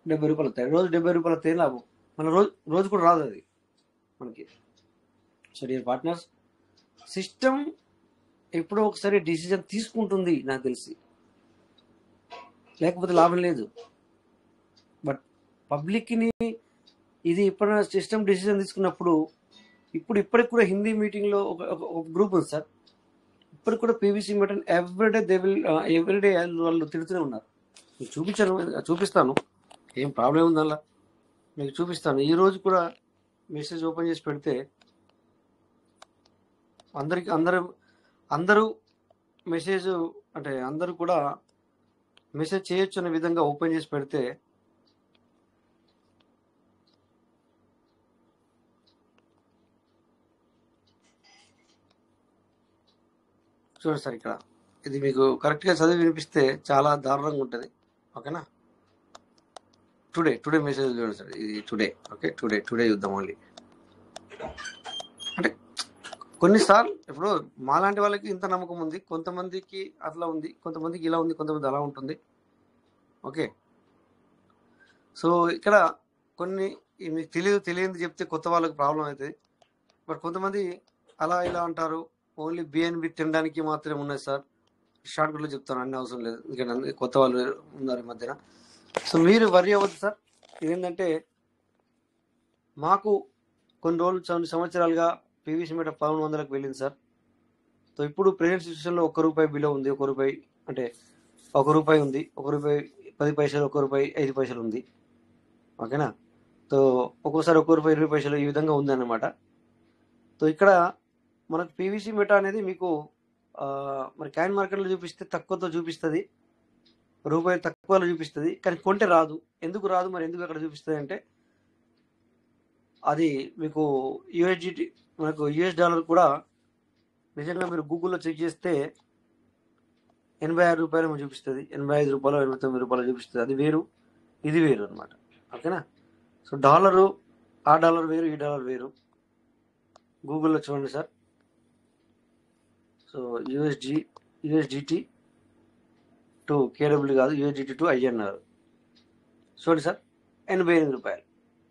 ₹70 వస్తాయి. రోజు ₹70 వస్తాయి లాభం. మన రోజు కూడా రాదు అది మనకి. సో డియర్ పార్ట్నర్స్, సిస్టమ్ ఎప్పుడో ఒకసారి డిసిజన్ తీసుకుంటుంది నాకు తెలిసి, లేకపోతే లాభం లేదు. బట్ పబ్లిక్ని ఇది ఎప్పుడైనా సిస్టమ్ డిసిజన్ తీసుకున్నప్పుడు ఇప్పటికి కూడా హిందీ మీటింగ్లో ఒక గ్రూప్ ఉంది సార్, ఇప్పటికి కూడా పీవీసీ మీటింగ్ ఎవ్రీడే వాళ్ళు తిడుతూనే ఉన్నారు. మీకు చూపిస్తాను, ఏం ప్రాబ్లం ఉంది అలా మీకు చూపిస్తాను. ఈరోజు కూడా మెసేజ్ ఓపెన్ చేసి పెడితే అందరూ మెసేజ్ అంటే అందరూ కూడా మెసేజ్ చేయొచ్చు అనే విధంగా ఓపెన్ చేసి పెడితే చూడండి సార్, ఇక్కడ ఇది మీకు కరెక్ట్గా చదివి వినిపిస్తే చాలా దారుణంగా ఉంటుంది. ఓకేనా? టుడే మెసేజ్ చూడండి సార్, ఇది టుడే. ఓకే, టుడే చూద్దాం ఓన్లీ. అంటే కొన్నిసార్లు ఇప్పుడు మాలాంటి వాళ్ళకి ఇంత నమ్మకం ఉంది, కొంతమందికి అట్లా ఉంది, కొంతమందికి ఇలా ఉంది, కొంతమంది అలా ఉంటుంది. ఓకే, సో ఇక్కడ కొన్ని మీకు తెలియదు చెప్తే కొత్త వాళ్ళకి ప్రాబ్లం అవుతుంది. బట్ కొంతమంది అలా ఇలా అంటారు, ఓన్లీ బిఎన్బి తినడానికి మాత్రమే ఉన్నాయి సార్. షార్ట్ కట్లో చెప్తాను, అన్ని అవసరం లేదు, ఎందుకంటే కొత్త వాళ్ళు ఉన్నారు ఈ మధ్యన. సో మీరు వర్రీ అవ్వద్దు సార్. ఇదేంటంటే మాకు కొన్ని సంవత్సరాలుగా పీవీసీ మీటర్ 1100కు వెళ్ళింది సార్. సో ఇప్పుడు ప్రెజెంట్ సిచ్యువేషన్లో ₹1 బిలో ఉంది, ₹1 అంటే ₹1 ఉంది, ₹1.10, ₹1.05 ఉంది. ఓకేనా? సో ఒక్కోసారి ₹1.20 ఈ విధంగా ఉంది అన్నమాట. సో ఇక్కడ మనకు పీవీసీ మీటర్ అనేది మీకు మరి కాయిన్ మార్కెట్లో చూపిస్తే తక్కువతో చూపిస్తుంది, రూపాయి తక్కువలో చూపిస్తుంది, కానీ కొంటే రాదు. ఎందుకు రాదు మరి, ఎందుకు అక్కడ చూపిస్తుంది అంటే అది మీకు యూఎస్జిటి మనకు $US కూడా నిజంగా మీరు గూగుల్లో చెక్ చేస్తే ₹86 చూపిస్తుంది, ₹85, ₹89 చూపిస్తుంది. అది వేరు, ఇది వేరు అనమాట. ఓకేనా? సో డాలరు, ఆ డాలర్ వేరు, ఈ డాలర్ వేరు. గూగుల్లో చూడండి సార్. సో యూఎస్జిటి టు కేడబ్ల్యూ కాదు, యూఎస్జిటి టు INR చూడండి సార్, ₹88.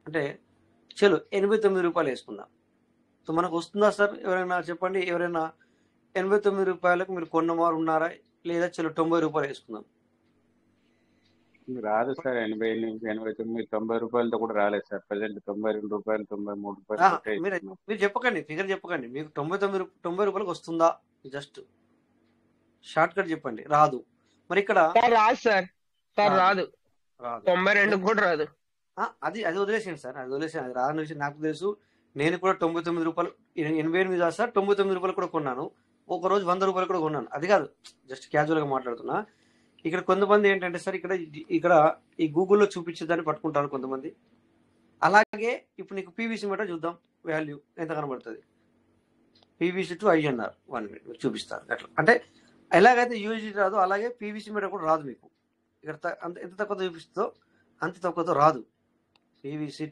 అంటే చలో ₹89 వేసుకుందాం. సో మనకు వస్తుందా సార్? ఎవరైనా చెప్పండి, ఎవరైనా ₹89 మీరు కొన్నవారు ఉన్నారా? లేదా చలో ₹90 వేసుకుందాం. రాదు సార్, 88, 89, ₹90 కూడా రాలేదు సార్. ప్రజెంట్ ₹92, ₹93 మీరు చెప్పకండి, ఫిగర్ చెప్పకండి. మీకు ₹90 వస్తుందా? జస్ట్ షార్ట్ కట్ చెప్పండి. రాదు. మరి ఇక్కడ రాదు సార్, రాదు. 92 కూడా రాదు. అది వదిలేసేయండి సార్, అది వదిలేసాను. అది రాని విషయం నాకు తెలుసు. నేను కూడా ₹99, $88 కాదు సార్, $99 కూడా కొన్నాను. ఒకరోజు ₹100 కూడా కొన్నాను. అది కాదు, జస్ట్ క్యాజువల్గా మాట్లాడుతున్నా. ఇక్కడ కొంతమంది ఏంటంటే సార్, ఇక్కడ ఈ గూగుల్లో చూపించేదాన్ని పట్టుకుంటారు కొంతమంది. అలాగే ఇప్పుడు నీకు పీవీసీ మీటర్ చూద్దాం, వాల్యూ ఎంత కనబడుతుంది. పీవీసీ టు INR 1 minute మీకు చూపిస్తారు. అట్లా అంటే ఎలాగైతే యూఎస్డి రాదు, అలాగే పీవీసీ మీటర్ కూడా రాదు మీకు. ఇక్కడ ఎంత తక్కువతో చూపిస్తుందో అంత తక్కువతో రాదు. పీవీసీ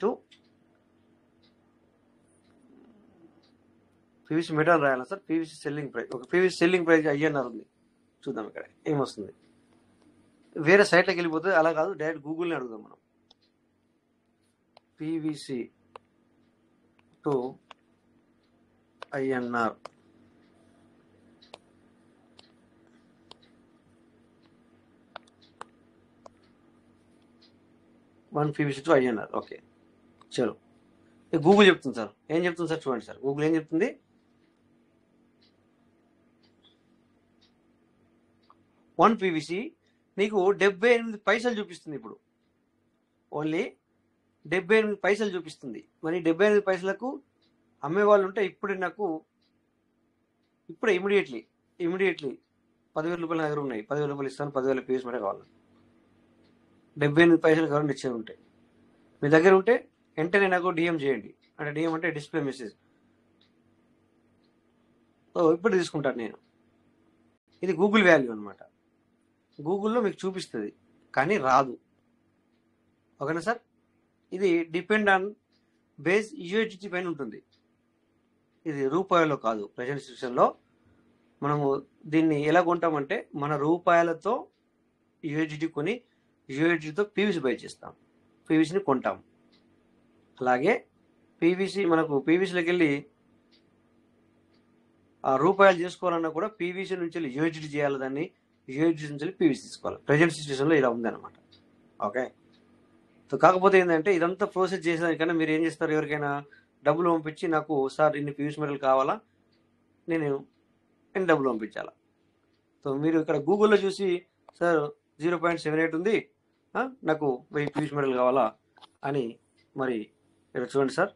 మీటర్ రాయాలా సార్? పీవీసీ సెల్లింగ్ ప్రైస్, ఒక పీవీసీ సెల్లింగ్ ప్రైస్ INR ఉంది, చూద్దాం ఇక్కడ ఏమొస్తుంది. వేరే సైట్లోకి వెళ్ళిపోతుంది, అలా కాదు, డైరెక్ట్ గూగుల్ని అడుగుదాం మనం. PVC to INR. One PVC to INR. Okay, చలో. గూగుల్ చెప్తుంది సార్, ఏం చెప్తుంది సార్ చూడండి సార్. గూగుల్ ఏం చెప్తుంది? 1 పీవీసీ నీకు 78 పైసలు చూపిస్తుంది. ఇప్పుడు ఓన్లీ 78 పైసలు చూపిస్తుంది. మరి 78 పైసలకు అమ్మే వాళ్ళు ఉంటే ఇప్పుడే నాకు ఇప్పుడే ఇమీడియట్లీ 10,000 రూపాయల దగ్గర ఉన్నాయి. 10,000 రూపాయలు ఇస్తాను, 10,000 పీవీసీ మీద కావాలి. 78 పైసలు గవర్నమెంట్ ఇచ్చేది ఉంటే మీ దగ్గర ఉంటే వెంటనే నాకు డిఎం చేయండి. అంటే డిఎం అంటే డిస్ప్లే మెసేజ్. ఇప్పుడు తీసుకుంటాను నేను. ఇది గూగుల్ వాల్యూ అనమాట. గూగుల్లో మీకు చూపిస్తుంది కానీ రాదు. ఓకేనా సార్? ఇది డిపెండ్ ఆన్ బేస్ యూఎస్డిటీ పైన ఉంటుంది. ఇది రూపాయలో కాదు. ప్రెజెంట్ సిస్టంలో మనము దీన్ని ఎలా కొంటామంటే మన రూపాయలతో యూఎస్డిటీ కొని యూఎస్డిటీతో పీవీసీ బై చేస్తాం, పీవీసీని కొంటాం. అలాగే పీవీసీ మనకు పీవీసీలోకి వెళ్ళి ఆ రూపాయలు చేసుకోవాలన్నా కూడా పీవీసీ నుంచి వెళ్ళి యూఎస్డిటీ చేయాలి, దాన్ని యూఎస్డిటీ నుంచి వెళ్ళి పీవీసీ తీసుకోవాలి. ప్రెజెంట్ సిచ్యువేషన్లో ఇలా ఉందన్నమాట. ఓకే, సో కాకపోతే ఏంటంటే ఇదంతా ప్రాసెస్ చేసేదానికన్నా మీరు ఏం చేస్తారు, ఎవరికైనా డబ్బులు పంపించి నాకు సార్ ఇన్ని పీవీసీ మెటీరియల్ కావాలా, నేను ఎన్ని డబ్బులు పంపించాలా. సో మీరు ఇక్కడ గూగుల్లో చూసి సార్ 0.78 ఉంది, నాకు 1000 పీవీసీ మెటీరియల్ కావాలా అని, మరి ఇక్కడ చూడండి సార్,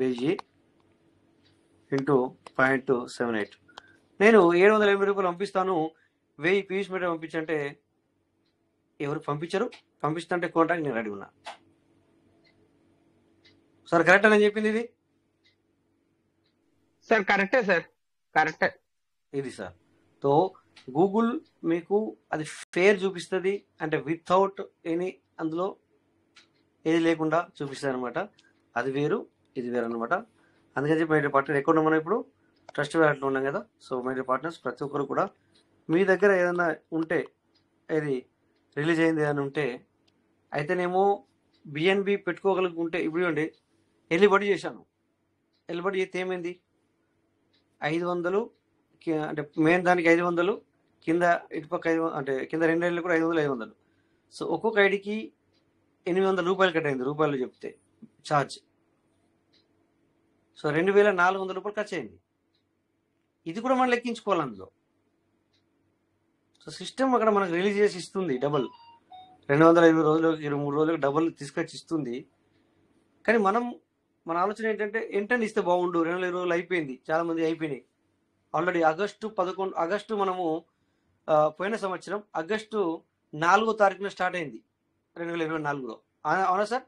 1000 ఇంటూ 0.78 నేను 780 రూపాయలు పంపిస్తాను. 1000 పీవీసీ మెటీరియల్ పంపించంటే ఎవరు పంపించరు. పంపిస్తుంటే కోంటానికి నేను రెడీ ఉన్నా. సార్ కరెక్ట్ అని చెప్పింది ఇది సార్? కరెక్టే సార్, కరెక్టే ఇది సార్. సో గూగుల్ మీకు అది ఫేర్ చూపిస్తుంది, అంటే వితౌట్ ఎనీ అందులో ఏది లేకుండా చూపిస్తుంది అనమాట. అది వేరు, ఇది వేరు అనమాట. అందుకని చెప్పి మై డియర్ పార్ట్నర్ ఎక్కడ ఉన్నాం మనం ఇప్పుడు? ట్రస్ట్ వ్యాలెట్లో ఉన్నాం కదా. సో మై డియర్ పార్ట్నర్స్ ప్రతి ఒక్కరు కూడా మీ దగ్గర ఏదైనా ఉంటే, ఏది రిలీజ్ అయింది ఏదైనా ఉంటే అయితేనేమో బిఎన్బి పెట్టుకోగలుగుంటే, ఇప్పుడు చూడండి ఎల్లిబడి చేశాను. ఎల్లిబడి చేస్తే ఏమైంది, 500 అంటే మెయిన్ దానికి 500, కింద ఇటుపక్క 500, అంటే కింద 2 ఐడీలు కూడా 500, 500. సో ఒక్కొక్క ఐడికి 800 రూపాయలు కట్ అయింది, రూపాయలు చెప్తే ఛార్జ్. సో 2,400 రూపాయలు ఖర్చు అయింది. ఇది కూడా మనం లెక్కించుకోవాలి అందులో. సో సిస్టమ్ అక్కడ మనకు రిలీజ్ చేసి ఇస్తుంది డబల్, 220 రోజులకు 23 రోజులకు డబల్ తీసుకొచ్చి ఇస్తుంది. కానీ మన ఆలోచన ఏంటంటే ఎంటనే ఇస్తే బాగుండు, 220 రోజులు అయిపోయింది, చాలా మంది అయిపోయినాయి ఆల్రెడీ. ఆగస్టు మనము పోయిన సంవత్సరం ఆగస్టు 4వ తారీఖున స్టార్ట్ అయింది 2024లో. అవునా సార్?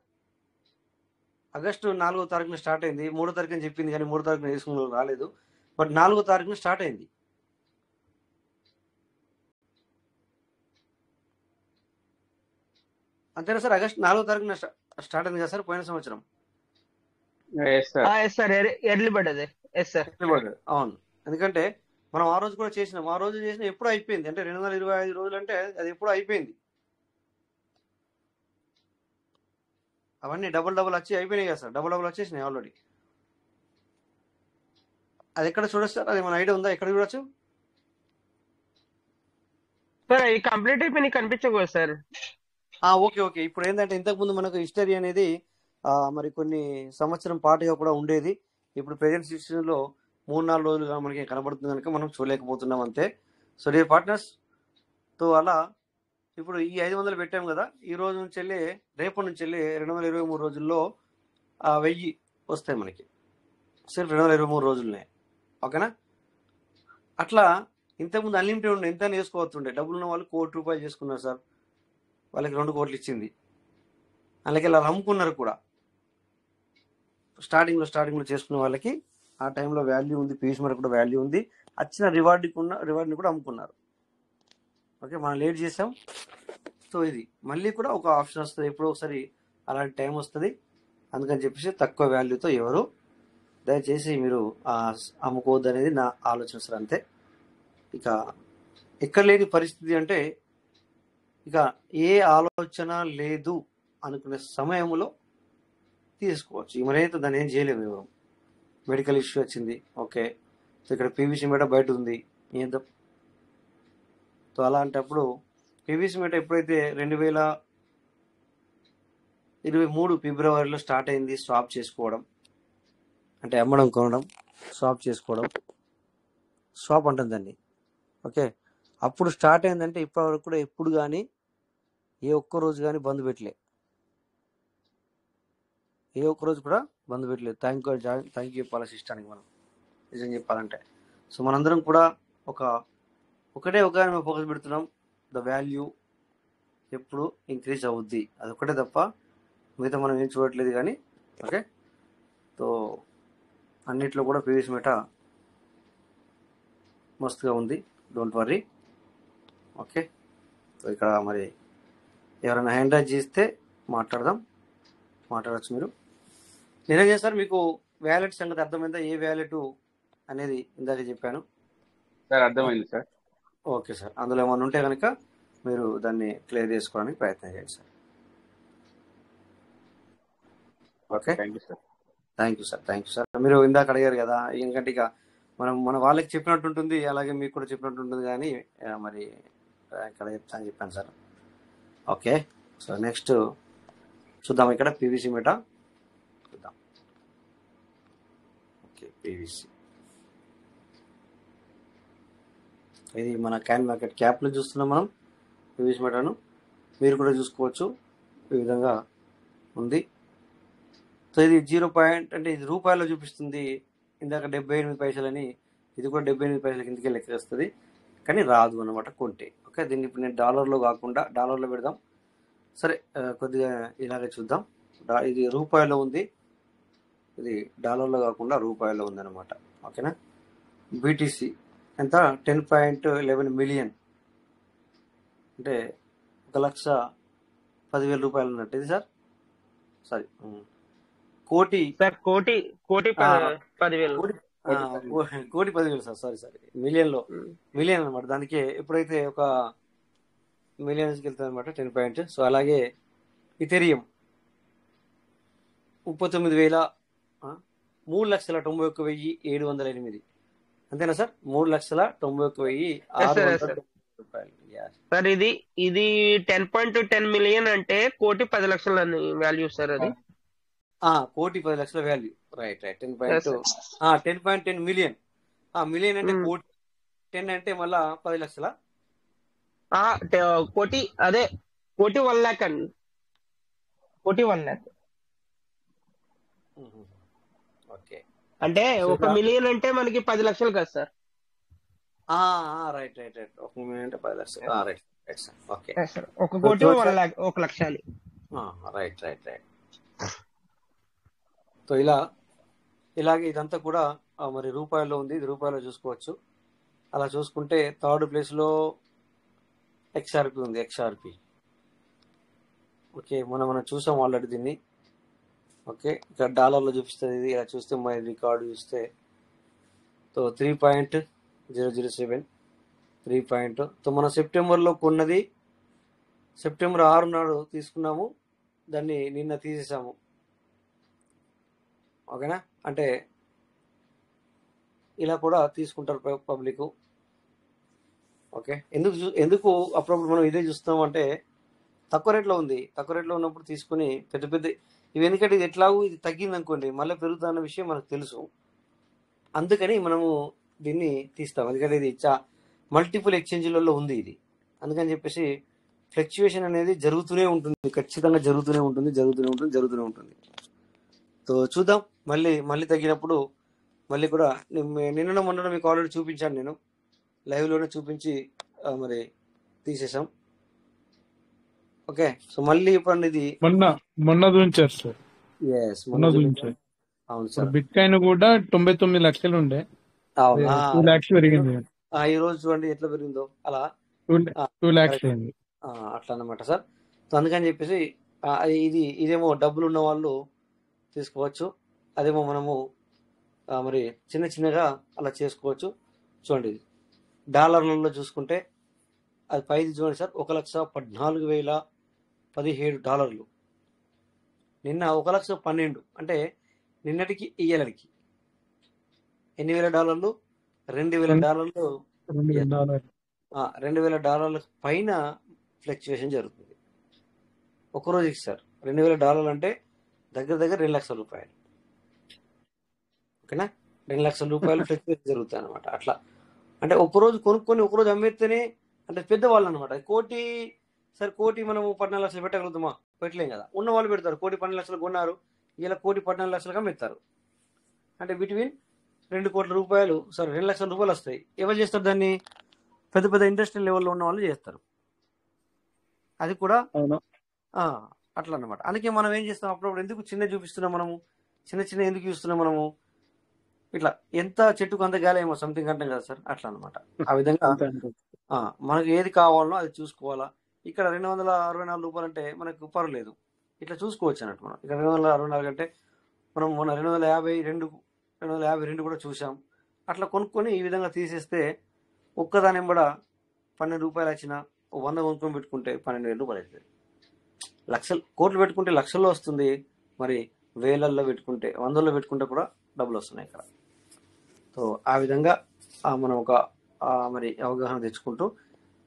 ఆగస్టు 4వ తారీఖున స్టార్ట్ అయింది. 3వ తారీఖు అని చెప్పింది కానీ 3వ తారీఖున వేసుకున్న రాలేదు. బట్ 4వ తారీఖున స్టార్ట్ అయింది. అంతేనా సార్? ఆగస్టు 4వ తారీఖున స్టార్ట్ అయింది కదా సార్ పోయిన సంవత్సరం? ఎర్లీ బర్డ్ అదే. అవును, ఎందుకంటే మనం ఆ రోజు కూడా చేసినాం. ఆ రోజు చేసిన ఎప్పుడు అయిపోయింది, అంటే 225 రోజులు అంటే అది ఎప్పుడు అయిపోయింది. అవన్నీ డబుల్ వచ్చి అయిపోయినాయి కదా సార్, డబుల్ వచ్చేసినాయి ఆల్రెడీ. అది ఎక్కడ చూడొచ్చు సార్? అది మన ఐడియా ఉందా, ఎక్కడ చూడొచ్చు సార్? ఈ కంప్లీట్ అయిపోయి కనిపించకూడదు సార్. ఓకే. ఇప్పుడు ఏంటంటే ఇంతకుముందు మనకు హిస్టరీ అనేది మరి కొన్ని సంవత్సరం పాటుగా కూడా ఉండేది. ఇప్పుడు ప్రెజెంట్ సిచ్యువేషన్లో 3-4 రోజులుగా మనకి కనబడుతుంది కనుక మనం చూడలేకపోతున్నాం అంతే. సో డియర్ పార్ట్నర్స్, తో అలా ఇప్పుడు ఈ 500 పెట్టాము కదా, ఈ రోజు నుంచి వెళ్ళి రేపటి నుంచి వెళ్ళి 223 రోజుల్లో 1000 వస్తాయి మనకి, సిర్ఫ్ 223 రోజులనే. ఓకేనా? అట్లా ఇంతకుముందు అన్లిమిటెడ్ ఉండే, ఎంత వేసుకోవచ్చుండే. డబ్బులు ఉన్న వాళ్ళు 1 కోటి రూపాయలు చేసుకున్నారు సార్, వాళ్ళకి 2 కోట్లు ఇచ్చింది. అలాగే ఇలా అమ్ముకున్నారు కూడా. స్టార్టింగ్లో చేసుకున్న వాళ్ళకి ఆ టైంలో వాల్యూ ఉంది, పీస్ మీద కూడా వాల్యూ ఉంది. వచ్చిన రివార్డ్ని కూడా అమ్ముకున్నారు. ఓకే, మనం లేట్ చేసాం. సో ఇది మళ్ళీ కూడా ఒక ఆప్షన్ వస్తుంది, ఎప్పుడో ఒకసారి అలాంటి టైం వస్తుంది. అందుకని చెప్పేసి తక్కువ వాల్యూతో ఎవరు దయచేసి మీరు అమ్ముకోవద్దు అనేది నా ఆలోచన సార్, అంతే. ఇక ఎక్కడ లేని పరిస్థితి అంటే ఇక ఏ ఆలోచన లేదు అనుకునే సమయంలో తీసుకోవచ్చు. ఈ మనైతే దాన్ని ఏం చేయలేము ఎవరు. మెడికల్ ఇష్యూ వచ్చింది, ఓకే, సో ఇక్కడ పీవీసీ మీటర్ బయట ఉంది, ఏం చేద్దాం? సో అలాంటప్పుడు పీవీసీ మీటర్ ఎప్పుడైతే 2023 ఫిబ్రవరిలో స్టార్ట్ అయింది స్వాప్ చేసుకోవడం, అంటే అమ్మడం కొనడం, స్వాప్ చేసుకోవడం, స్వాప్ అంటుంది దాన్ని, ఓకే. అప్పుడు స్టార్ట్ అయిందంటే ఇప్పటివరకు కూడా ఎప్పుడు కానీ ఏ ఒక్క రోజు కానీ బంద్ పెట్టలే, ఏ ఒక్క రోజు కూడా బంద్ పెట్టలేదు. థ్యాంక్ యూ చెప్పాలి సిస్టానికి మనం నిజం చెప్పాలంటే. సో మనందరం కూడా ఒకటే ఫోకస్ పెడుతున్నాం, ద వాల్యూ ఎప్పుడు ఇంక్రీజ్ అవుద్ది, అదొకటే తప్ప మిగతా మనం ఏం చూడట్లేదు కానీ, ఓకే. సో అన్నిట్లో కూడా పీవీసీ మీటర్ మస్తుగా ఉంది, డోంట్ వర్రీ, ఓకే. సో ఇక్కడ మరి ఎవరైనా హ్యాండ్ రైజ్ చేస్తే మాట్లాడచ్చు మీరు. నిజంగా సార్ మీకు వ్యాలెట్ సంగతి అర్థమైందా? ఏ వ్యాలెట్ అనేది ఇందాక చెప్పాను సార్, అర్థమైంది సార్. ఓకే సార్, అందులో ఏమైనా ఉంటే కనుక మీరు దాన్ని క్లియర్ చేసుకోవడానికి ప్రయత్నం చేయండి sir. Okay, thank you sir. Thank you sir. మీరు ఇందాక అడిగారు కదా, ఎందుకంటే ఇక మన వాళ్ళకి చెప్పినట్టు ఉంటుంది, అలాగే మీకు కూడా చెప్పినట్టు ఉంటుంది, కానీ మరి ఇక్కడ చెప్పాను సార్. ఓకే, సో నెక్స్ట్ చూద్దాం, ఇక్కడ పీవీసీ మీటర్ చూద్దాం. ఓకే, పీవీసీ ఇది మన క్యాన్ మార్కెట్ క్యాప్లో చూస్తున్నాం మనం పీవీసీ మీటర్ను. మీరు కూడా చూసుకోవచ్చు, ఈ విధంగా ఉంది. సో ఇది 0 పాయింట్ అంటే ఇది రూపాయల్లో చూపిస్తుంది, ఇందాక 78 పైసలని, ఇది కూడా 78 పైసల కిందకే లెక్క వస్తుంది, కానీ రాదు అనమాట కొంటే. ఓకే, దీన్ని ఇప్పుడు నేను డాలర్లో కాకుండా డాలర్లో పెడదాం. సరే, కొద్దిగా ఇలాగే చూద్దాం. ఇది రూపాయల్లో ఉంది, ఇది డాలర్లో కాకుండా రూపాయల్లో ఉందన్నమాట, ఓకేనా. బీటీసీ ఎంత? 10.11 మిలియన్, అంటే 1,10,000 రూపాయలు ఉన్నట్టు ఇది సార్. సారీ, కోటి 10,000 సార్, సారీ మిలియన్ అనమాట. దానికి ఎప్పుడైతే ఒక మిలియన్స్కి వెళ్తుంది అనమాట 10 పాయింట్. సో అలాగే ఇథెరియం 3,91,708 అంతేనా సార్? 3,91,600 రూపాయలు. సార్ ఇది 10.10 మిలియన్ అంటే 1,10,00,000 వాల్యూ సార్. అది 1,10,00,000 వాల్యూ, రైట్. 10.10 మిలియన్, మిలియన్ అంటే కోటి, 10 అంటే మళ్ళా 10 లక్షల, కోటి, అదే కోటి 1 lakh అండి, కోటి 1 lakh. ఓకే, అంటే 1 మిలియన్ అంటే మనకి 10 లక్షలు కదా సార్. రైట్. 1 మిలియన్ అంటే 10 లక్షలు, రైట్ సార్. ఓకే, 1 కోటి 1 lakh, 1 లక్ష అని. రైట్. సో ఇలాగే ఇదంతా కూడా మరి రూపాయల్లో ఉంది, ఇది రూపాయల్లో చూసుకోవచ్చు. అలా చూసుకుంటే థర్డ్ ప్లేస్లో XRP ఉంది, XRP. ఓకే, మనం చూసాం ఆల్రెడీ దీన్ని. ఓకే, ఇక్కడ డాలర్లో చూపిస్తుంది ఇది. ఇలా చూస్తే మన రికార్డు చూస్తే 3.007 3. సో మనం సెప్టెంబర్లో కొన్నది సెప్టెంబర్ 6 నాడు తీసుకున్నాము, దాన్ని నిన్న తీసేసాము, ఓకేనా. అంటే ఇలా కూడా తీసుకుంటారు పబ్లిక్. ఓకే, ఎందుకు అప్పుడప్పుడు మనం ఇదే చూస్తాం అంటే తక్కువ రేట్లో ఉంది, తక్కువ రేట్లో ఉన్నప్పుడు తీసుకుని పెద్ద ఇవి, ఎందుకంటే ఇది ఎట్లాగూ ఇది తగ్గింది అనుకోండి మళ్ళీ పెరుగుతున్న విషయం మనకు తెలుసు, అందుకని మనము దీన్ని తీస్తాం. ఎందుకంటే ఇది మల్టిపుల్ ఎక్స్చేంజ్లలో ఉంది ఇది, అందుకని చెప్పేసి ఫ్లక్చుయేషన్ అనేది జరుగుతూనే ఉంటుంది, ఖచ్చితంగా జరుగుతూనే ఉంటుంది. సో చూద్దాం, మళ్ళీ తగ్గినప్పుడు మళ్ళీ కూడా నిన్న మొన్న మీకు ఆల్రెడీ చూపించాను, నేను లైవ్లోనే చూపించి మరి తీసేసాం. ఓకే, సో మళ్ళీ ఇప్పుడు ఇది మొన్న చూపించారు సార్. అవును సార్. బిట్ కాయిన్ కూడా 99 లక్షలు ఉండే, 2 lakhs పెరిగింది. ఈ రోజు చూడండి ఎట్లా పెరిగిందో, అలా 2 lakhs అయింది, అట్లా అన్నమాట సార్. సో అందుకని చెప్పేసి ఇదేమో డబ్బులు ఉన్న వాళ్ళు తీసుకోవచ్చు, అదేమో మనము మరి చిన్నగా అలా చేసుకోవచ్చు. చూడండి డాలర్లలో చూసుకుంటే అది పైది చూడండి సార్, $1,14,017. నిన్న 1,12,000 అంటే నిన్నటికి ఇయ్యలడికి $8,000 $2,000 $2,000 పైన ఫ్లక్చుయేషన్ జరుగుతుంది ఒక రోజుకి సార్. $2,000 అంటే దగ్గర దగ్గర 2,00,000 రూపాయలు. ఓకేనా, 2,00,000 రూపాయలు ఫ్లక్చుయేషన్ జరుగుతాయి అనమాట. అట్లా అంటే ఒకరోజు కొనుక్కొని ఒకరోజు అమ్మేస్తేనే అంటే పెద్దవాళ్ళు అనమాట. కోటి మనము 14 లక్షలు పెట్టగలుగుతామా? పెట్టలేం కదా. ఉన్న వాళ్ళు పెడతారు. 1,12,00,000 కొన్నారు, ఇలా 1,14,00,000 అమ్మేస్తారు. అంటే బిట్వీన్ 2 కోట్ల రూపాయలు, సారీ 2,00,000 రూపాయలు వస్తాయి. ఎవరు చేస్తారు దాన్ని? పెద్ద పెద్ద ఇండస్ట్రియల్ లెవెల్లో ఉన్న వాళ్ళు చేస్తారు. అది కూడా అట్లా అనమాట. అందుకే మనం ఏం చేస్తాం, అప్పుడప్పుడు ఎందుకు చిన్న చూపిస్తున్నాం మనము, చిన్న ఎందుకు చూస్తున్నాం మనము, ఇట్లా ఎంత చెట్టుకు అంత గాలేమో సంథింగ్ అంటాం కదా సార్, అట్లా అనమాట. ఆ విధంగా మనకు ఏది కావాలనో అది చూసుకోవాలా. ఇక్కడ 264 రూపాయలు అంటే మనకు పర్లేదు, ఇట్లా చూసుకోవచ్చు అన్నట్టు. మనం ఇక్కడ 264 అంటే మనం మొన్న 252 కూడా చూసాం. అట్లా కొనుక్కొని ఈ విధంగా తీసేస్తే ఒక్కదాని కూడా 12 రూపాయలు వచ్చినా 100 కొనుక్కొని పెట్టుకుంటే 12,000 రూపాయలు అవుతుంది. కోట్లు పెట్టుకుంటే లక్షల్లో వస్తుంది, మరి వేలల్లో పెట్టుకుంటే 100లో పెట్టుకుంటే కూడా డబ్బులు వస్తున్నాయి ఇక్కడ. సో ఆ విధంగా మనం ఒక మరి అవగాహన తెచ్చుకుంటూ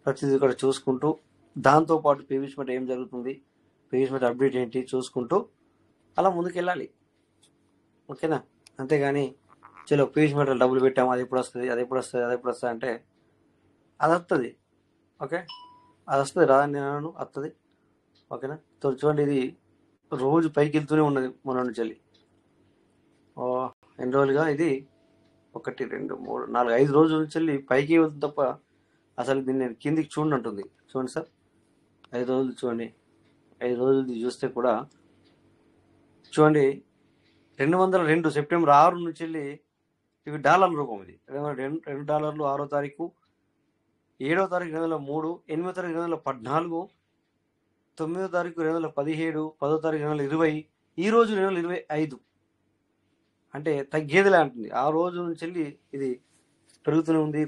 ప్రతిదీ కూడా చూసుకుంటూ, దాంతోపాటు పీవీసీ మెట ఏం జరుగుతుంది, పీవీసీ మెట అప్డేట్ ఏంటి చూసుకుంటూ అలా ముందుకెళ్ళాలి. ఓకేనా, అంతేగాని చలో పీవీసీ మెటల్ డబ్బులు పెట్టాము, అది ఎప్పుడు వస్తుంది అంటే అది వస్తుంది. ఓకే, అది వస్తుంది రాదని నేను వస్తుంది. ఓకేనా, చూడండి ఇది రోజు పైకి వెళ్తూనే ఉన్నది మన నుంచి వెళ్ళి. ఎన్ని రోజులుగా ఇది 1 2 3 4 5 రోజుల నుంచి వెళ్ళి పైకి వెళ్తుంది తప్ప అసలు దీన్ని నేను కిందికి చూడండి అంటుంది. చూడండి సార్, 5 రోజులు చూడండి, 5 రోజులు చూస్తే కూడా చూడండి 202 సెప్టెంబర్ 6 నుంచి వెళ్ళి ఇవి డాలర్ల రూపం. ఇది $2 6వ తారీఖు, 7వ తారీఖు 2003, 8వ తారీఖు 2014, 9వ తారీఖు 2017, 10వ తారీఖు 2020, ఈ రోజు 2025. అంటే తగ్గేదిలే అంటుంది. ఆ రోజు నుంచి వెళ్ళి ఇది పెరుగుతూనే ఉంది.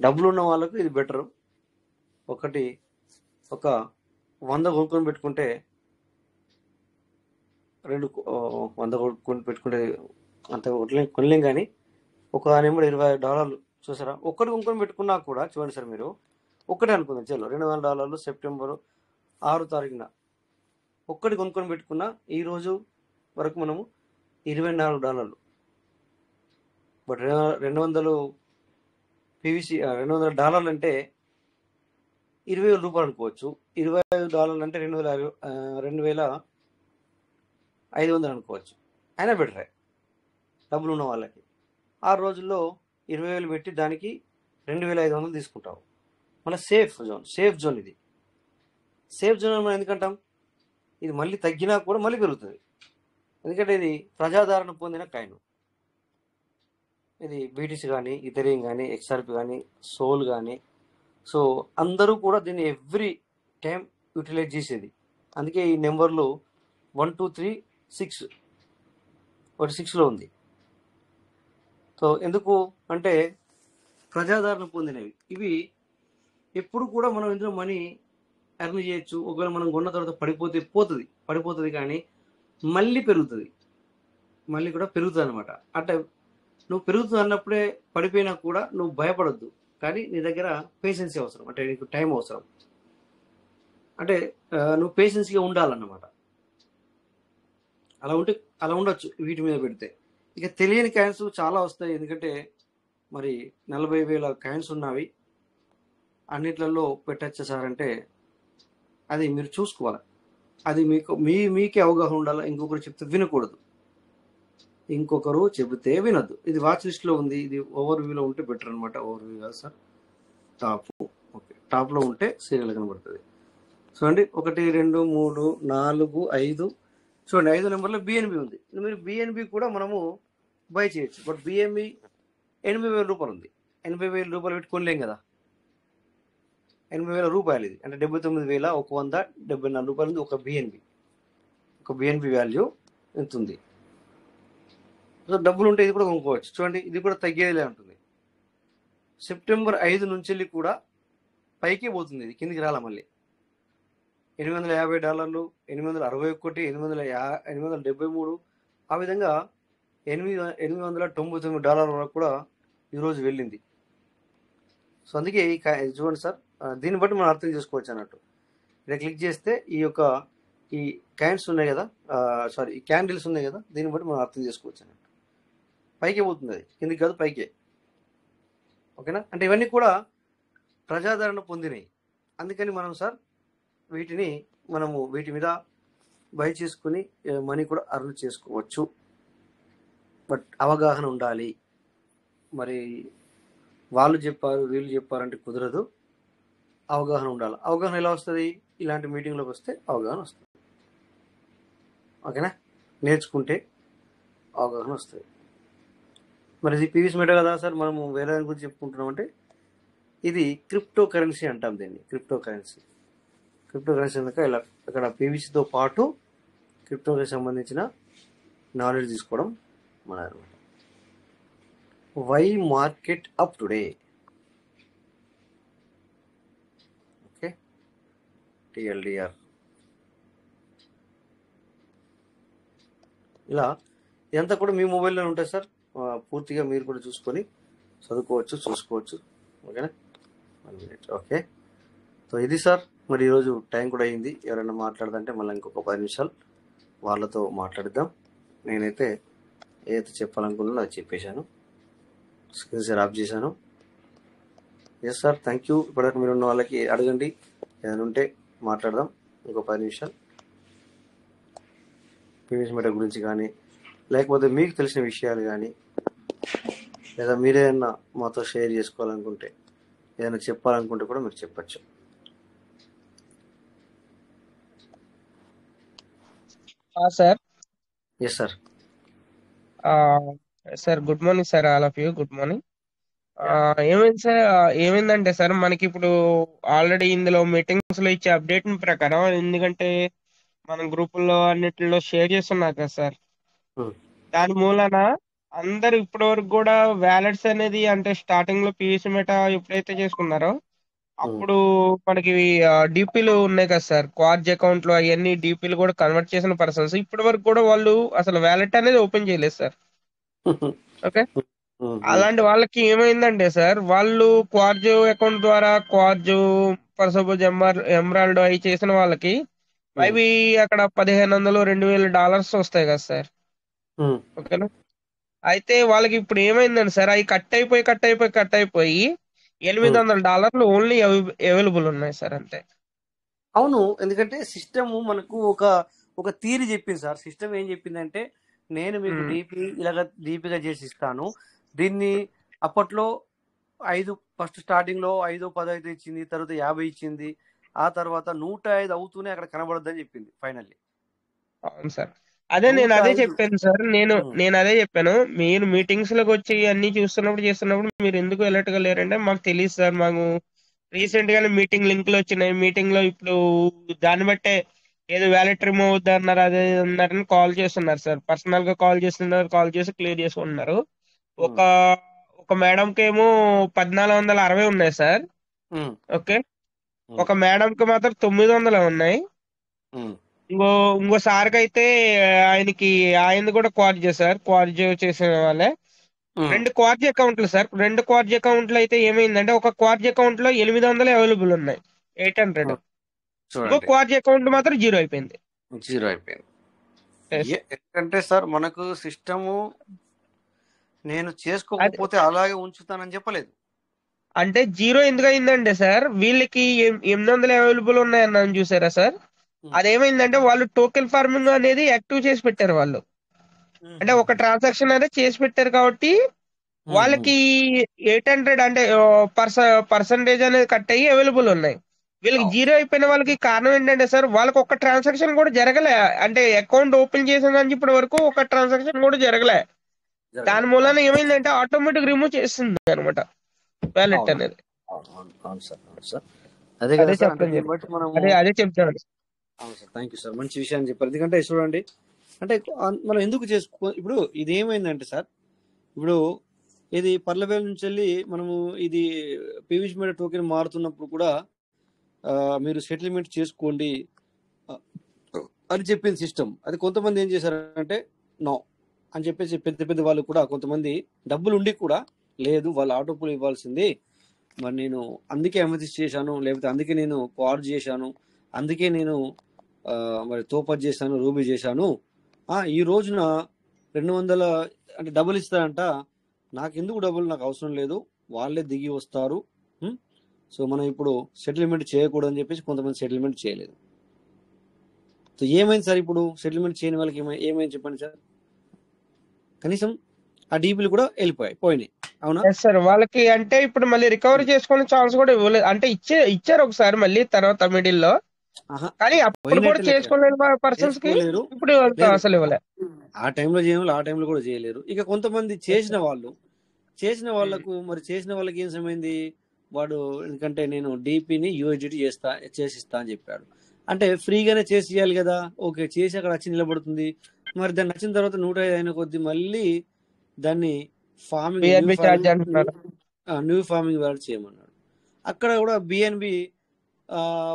డబ్బులు ఉన్న వాళ్ళకు ఇది బెటరు. ఒక 100 కొనుక్కొని పెట్టుకుంటే 100 కొనుక్కొని పెట్టుకుంటే అంత కొనలేం, కానీ ఒక $20 చూసారా, ఒక్కటి కొనుక్కొని పెట్టుకున్నా కూడా చూడండి సార్, మీరు ఒక్కటే అనుకుందాం, చలో $200 సెప్టెంబర్ 6వ తారీఖున ఒక్కటి కొనుక్కొని పెట్టుకున్నా ఈ రోజు వరకు మనము $24. బట్ 200 పీవీసీ $200 అంటే 20,000 రూపాయలు అనుకోవచ్చు. $25 అంటే 2,500 అనుకోవచ్చు. అయినా బెటరే డబ్బులు ఉన్న వాళ్ళకి. 6 రోజుల్లో 20,000 పెట్టి దానికి 2,500 తీసుకుంటావు. మళ్ళీ సేఫ్ జోన్ ఇది. సేఫ్ జోన్ మనం ఎందుకంటాం, ఇది మళ్ళీ తగ్గినా కూడా మళ్ళీ పెరుగుతుంది. ఎందుకంటే ఇది ప్రజాదరణ పొందిన కాయిన్. ఇది బీటీసీ కానీ, ఇథెరియం కానీ, XRP కానీ, సోల్ కానీ, సో అందరూ కూడా దీన్ని ఎవ్రీ టైం యూటిలైజ్ చేసేది. అందుకే ఈ నెంబర్లు 1 2 3 6 ఒకటి 6లో ఉంది. సో ఎందుకు అంటే ప్రజాదరణ పొందినవి ఇవి. ఎప్పుడు కూడా మనం ఇందులో మనీ ఎర్న్ చేయొచ్చు. ఒకవేళ మనం కొన్న తర్వాత పడిపోతుంది కానీ మళ్ళీ పెరుగుతుంది, మళ్ళీ కూడా పెరుగుతుంది అనమాట. అంటే నువ్వు పెరుగుతుంది అన్నప్పుడే పడిపోయినా కూడా నువ్వు భయపడొద్దు, కానీ నీ దగ్గర పేషెన్సీ అవసరం. అంటే నీకు టైం అవసరం, అంటే నువ్వు పేషెన్స్గా ఉండాలన్నమాట. అలా ఉండొచ్చు వీటి మీద పెడితే. ఇక తెలియని కాయిన్స్ చాలా వస్తాయి, ఎందుకంటే మరి 40,000 కాయిన్స్ ఉన్నవి, అన్నిట్లలో పెట్టచ్చు సార్ అంటే అది మీరు చూసుకోవాలి. అది మీకే అవగాహన ఉండాలి. ఇంకొకరు చెప్తే వినకూడదు, ఇంకొకరు చెబితే వినొద్దు. ఇది వాచ్ లిస్ట్లో ఉంది, ఇది ఓవర్ వ్యూలో ఉంటే బెటర్ అనమాట. ఓవర్ వ్యూ కాదు సార్, ఓకే, టాప్లో ఉంటే సీరియల్ కనబడుతుంది. చూడండి 1 2 3 4 5 చూడండి 5 నెంబర్లో బిఎన్బి ఉంది. మీరు బిఎన్బి కూడా మనము బై చేయొచ్చు. బట్ బిఎన్బి 80,000 రూపాయలు ఉంది. 80,000 రూపాయలు పెట్టి కొనలేం కదా. 80,000 రూపాయలు ఇది అంటే 79,174 రూపాయలు ఉంది ఒక బిఎన్బి వాల్యూ ఎంత ఉంది. సో డబ్బులు ఉంటే ఇది కూడా కొనుక్కోవచ్చు. చూడండి ఇది కూడా తగ్గేదిలే ఉంటుంది. సెప్టెంబర్ 5 నుంచి కూడా పైకి పోతుంది, ఇది కిందికి రాలా మళ్ళీ. $850, 861, 873, ఆ విధంగా $899 వరకు కూడా ఈరోజు వెళ్ళింది. సో అందుకే ఇది చూడండి సార్, దీన్ని బట్టి మనం అర్థం చేసుకోవచ్చు అన్నట్టు. ఇక్కడ క్లిక్ చేస్తే ఈ కాయిన్స్ ఉన్నాయి కదా, ఈ క్యాండిల్స్ ఉన్నాయి కదా, దీన్ని బట్టి మనం అర్థం చేసుకోవచ్చు అన్నట్టు. పైకే పోతుంది, అది కిందికి కాదు, పైకే. ఓకేనా? అంటే ఇవన్నీ కూడా ప్రజాదరణ పొందినాయి. అందుకని మనం సార్ వీటి మీద బై చేసుకుని మనీ కూడా అర్న్ చేసుకోవచ్చు. బట్ అవగాహన ఉండాలి. మరి వాళ్ళు చెప్పారు వీళ్ళు చెప్పారంటే కుదరదు, అవగాహన ఉండాలి. అవగాహన ఎలా వస్తుంది? ఇలాంటి మీటింగ్లోకి వస్తే అవగాహన వస్తుంది. ఓకేనా? నేర్చుకుంటే అవగాహన వస్తుంది. మరి ఇది పీవీస్ మీటర్ కదా సార్, మనము వేరే దాని గురించి చెప్పుకుంటున్నాం. అంటే ఇది క్రిప్టో కరెన్సీ అంటాం దీన్ని. క్రిప్టో కరెన్సీ కనుక ఇలా ఇక్కడ పీవీసీతో పాటు క్రిప్టో కరెన్సీ సంబంధించిన నాలెడ్జ్ తీసుకోవడం మన అనమాట. Why market up today. Okay, TLDR. ఇలా ఇదంతా కూడా మీ మొబైల్లోనే ఉంటుంది సార్. పూర్తిగా మీరు కూడా చూసుకొని చూసుకోవచ్చు. ఓకేనా? 1 minute. ఓకే, సో ఇది సార్. మరి ఈరోజు టైం కూడా అయింది. ఎవరైనా మాట్లాడదంటే మళ్ళీ ఇంకొక 10 నిమిషాలు వాళ్ళతో మాట్లాడిద్దాం. నేనైతే ఏదైతే చెప్పాలనుకున్నానో అది చెప్పేశాను. స్క్రీన్ షేర్ ఆఫ్ చేశాను. Yes sir, thank you. ఇప్పటిదాకా మీరు ఉన్న వాళ్ళకి అడగండి, ఏదైనా ఉంటే మాట్లాడదాం ఇంకో 10 నిమిషాలు. పీవీసీ మీటర్ గురించి కానీ, లేకపోతే మీకు తెలిసిన విషయాలు కానీ, లేదా మీరేదన్నా మాతో షేర్ చేసుకోవాలనుకుంటే, ఏదైనా చెప్పాలనుకుంటే కూడా మీరు చెప్పచ్చు. Sir. Yes sir. Sir good morning sir, all of you good morning. ఏమైంది సార్, ఏమైందంటే సార్ మనకి ఇప్పుడు ఆల్రెడీ ఇందులో మీటింగ్స్ లో ఇచ్చే అప్డేట్ ప్రకారం, ఎందుకంటే మనం గ్రూపుల్లో అన్నిటిలో షేర్ చేస్తున్నారు కదా సార్, దాని మూలన అందరు ఇప్పటి వరకు కూడా వ్యాలెట్స్ అనేది, అంటే స్టార్టింగ్ లో పీవీసీ మెటా ఎప్పుడైతే చేసుకున్నారో అప్పుడు మనకి డిపిలు ఉన్నాయి కదా సార్, క్వార్జ్ అకౌంట్ లో అవన్నీ డిపిలు కూడా కన్వర్ట్ చేసిన పర్సన్స్ ఇప్పటి వరకు కూడా వాళ్ళు అసలు వ్యాలెట్ అనేది ఓపెన్ చేయలేదు సార్. ఓకే, అలాంటి వాళ్ళకి ఏమైందంటే సార్, వాళ్ళు క్వార్జ్ అకౌంట్ ద్వారా క్వార్జ్ ఫర్ సపోజ్ ఎమరాల్డ్ అవి చేసిన వాళ్ళకి అవి అక్కడ $1,500 $2,000 వస్తాయి కదా సార్. ఓకేనా? అయితే వాళ్ళకి ఇప్పుడు ఏమైందండి సార్, అవి కట్ అయిపోయి $800 ఓన్లీ అవైలబుల్ ఉన్నాయి సార్, అంతే. అవును, ఎందుకంటే సిస్టమ్ మనకు ఒక థియరీ చెప్పింది సార్. సిస్టమ్ ఏం చెప్పిందంటే, నేను మీకు డీపీగా చేసి ఇస్తాను. దీన్ని అప్పట్లో ఫస్ట్ స్టార్టింగ్ లో 5-10 ఇచ్చింది, తర్వాత 50 ఇచ్చింది, ఆ తర్వాత 105 అవుతూనే అక్కడ కనబడద్దని చెప్పింది ఫైనల్లీ. అవును సార్, అదే నేను అదే చెప్పాను సార్. నేను అదే చెప్పాను, మీరు మీటింగ్స్ లోకి వచ్చి అన్ని చేస్తున్నప్పుడు మీరు ఎందుకు అలర్ట్ గా లేరంటే, మాకు తెలియదు సార్, మాకు రీసెంట్ గానే మీటింగ్ లింకులు వచ్చినాయి. మీటింగ్ లో ఇప్పుడు దాన్ని బట్టే ఏదో వ్యాలెట్ రిమూవ్ అవుద్ది అన్నారు, అదే అన్నారని కాల్ చేస్తున్నారు సార్. పర్సనల్ గా కాల్ చేసి క్లియర్ చేసుకుంటున్నారు. ఒక మేడం కి ఏమో 1,460 ఉన్నాయి సార్. ఓకే, ఒక మేడం కి మాత్రం 900 ఉన్నాయి. ఇంకో సార్కి అయితే ఆయన కూడా క్వార్జ్ సార్, క్వార్జ్ చేసిన వాళ్ళే. 2 క్వార్జ్ అకౌంట్లు సార్. 2 క్వార్జ్ అకౌంట్లు అయితే ఏమైందంటే, ఒక క్వార్జ్ అకౌంట్ లో 800 అవైలబుల్ ఉన్నాయి, 800. ఇంకో క్వార్జ్ అకౌంట్ మాత్రం జీరో అయిపోయింది. ఎందుకంటే సార్ మనకు సిస్టము నేను చేసుకోకపోతే అలాగే ఉంచుతానని చెప్పలేదు. అంటే జీరో ఎందుకు అయిందంటే సార్, వీళ్ళకి 800 అవైలబుల్ ఉన్నాయన్నాను చూసారా సార్, అదేమైందంటే వాళ్ళు టోకెన్ ఫార్మింగ్ అనేది యాక్టివ్ చేసి పెట్టారు వాళ్ళు. అంటే ఒక ట్రాన్సాక్షన్ అనేది చేసి పెట్టారు కాబట్టి వాళ్ళకి 800 అంటే పర్సంటేజ్ అనేది కట్ అయ్యి అవైలబుల్ ఉన్నాయి. వీళ్ళకి జీరో అయిపోయిన వాళ్ళకి కారణం ఏంటంటే సార్, వాళ్ళకి ఒక ట్రాన్సాక్షన్ కూడా జరగలే. అంటే అకౌంట్ ఓపెన్ చేసిన కానీ ఇప్పటి వరకు ఒక ట్రాన్సాక్షన్ కూడా జరగలే. దాని మూలన ఏమైందంటే ఆటోమేటిక్ రిమూవ్ చేస్తుంది అనమాట వ్యాలెట్ అనేది. అదే చెప్తాను. అవును సార్, థ్యాంక్ యూ సార్, మంచి విషయాన్ని చెప్పారు. ఎందుకంటే చూడండి, అంటే మనం ఎందుకు ఇప్పుడు ఇది ఏమైందంటే సార్, ఇప్పుడు ఇది పర్లవేల నుంచి వెళ్ళి మనము ఇది పీవీసీ మీటర్ టోకెన్ మారుతున్నప్పుడు కూడా మీరు సెటిల్మెంట్ చేసుకోండి, అని చెప్పింది సిస్టమ్. అది కొంతమంది ఏం చేశారంటే నో అని చెప్పేసి పెద్ద పెద్ద వాళ్ళు కూడా కొంతమంది డబ్బులు ఉండి కూడా లేదు వాళ్ళు ఆటోపుల్ ఇవ్వాల్సింది, మరి నేను అందుకే అమెథిస్ట్ చేశాను, లేకపోతే అందుకే నేను క్వార్ట్జ్ చేశాను, అందుకే నేను మరి తోపత్ చేశాను, రూబీ చేశాను, ఈ రోజున 200 అంటే డబ్బులు ఇస్తారంట, నాకు ఎందుకు డబ్బులు, నాకు అవసరం లేదు, వాళ్ళే దిగి వస్తారు. సో మనం ఇప్పుడు సెటిల్మెంట్ చేయకూడదు అని చెప్పేసి కొంతమంది సెటిల్మెంట్ చేయలేదు. సో ఏమైంది సార్ ఇప్పుడు సెటిల్మెంట్ చేయని వాళ్ళకి ఏమైంది చెప్పండి సార్? కనీసం ఆ డీపీలు కూడా పోయినాయి, అవునా సార్? వాళ్ళకి అంటే ఇప్పుడు మళ్ళీ రికవరీ చేసుకునే ఛాన్స్ కూడా ఇవ్వలేదు, అంటే ఇచ్చారు ఒకసారి మళ్ళీ తర్వాత మిడిల్ లో, కానీ అప్పుడు కూడా చేసుకోలేని పర్సన్స్ కి ఇప్పుడు అసలు ఇవ్వలేదు. ఆ టైంలో చేయని ఆ టైంలో కూడా చేయలేరు. ఇక కొంతమంది చేసిన వాళ్ళకు మరి చేసిన వాళ్ళకి ఏం సమయంది, వాడు ఎందుకంటే నేను డీపీని యూఐడిటీ చేసిస్తా అని చెప్పాడు, అంటే ఫ్రీగానే చేసి ఇవ్వాలి కదా, ఓకే చేసి అక్కడ వచ్చి నిలబడుతుంది, మరి దాన్ని నచ్చిన తర్వాత 105 అయిన కొద్ది మళ్ళీ దాన్ని న్యూ ఫార్మింగ్ వాల్యూ చేయమన్నాడు. అక్కడ కూడా బిఎన్బి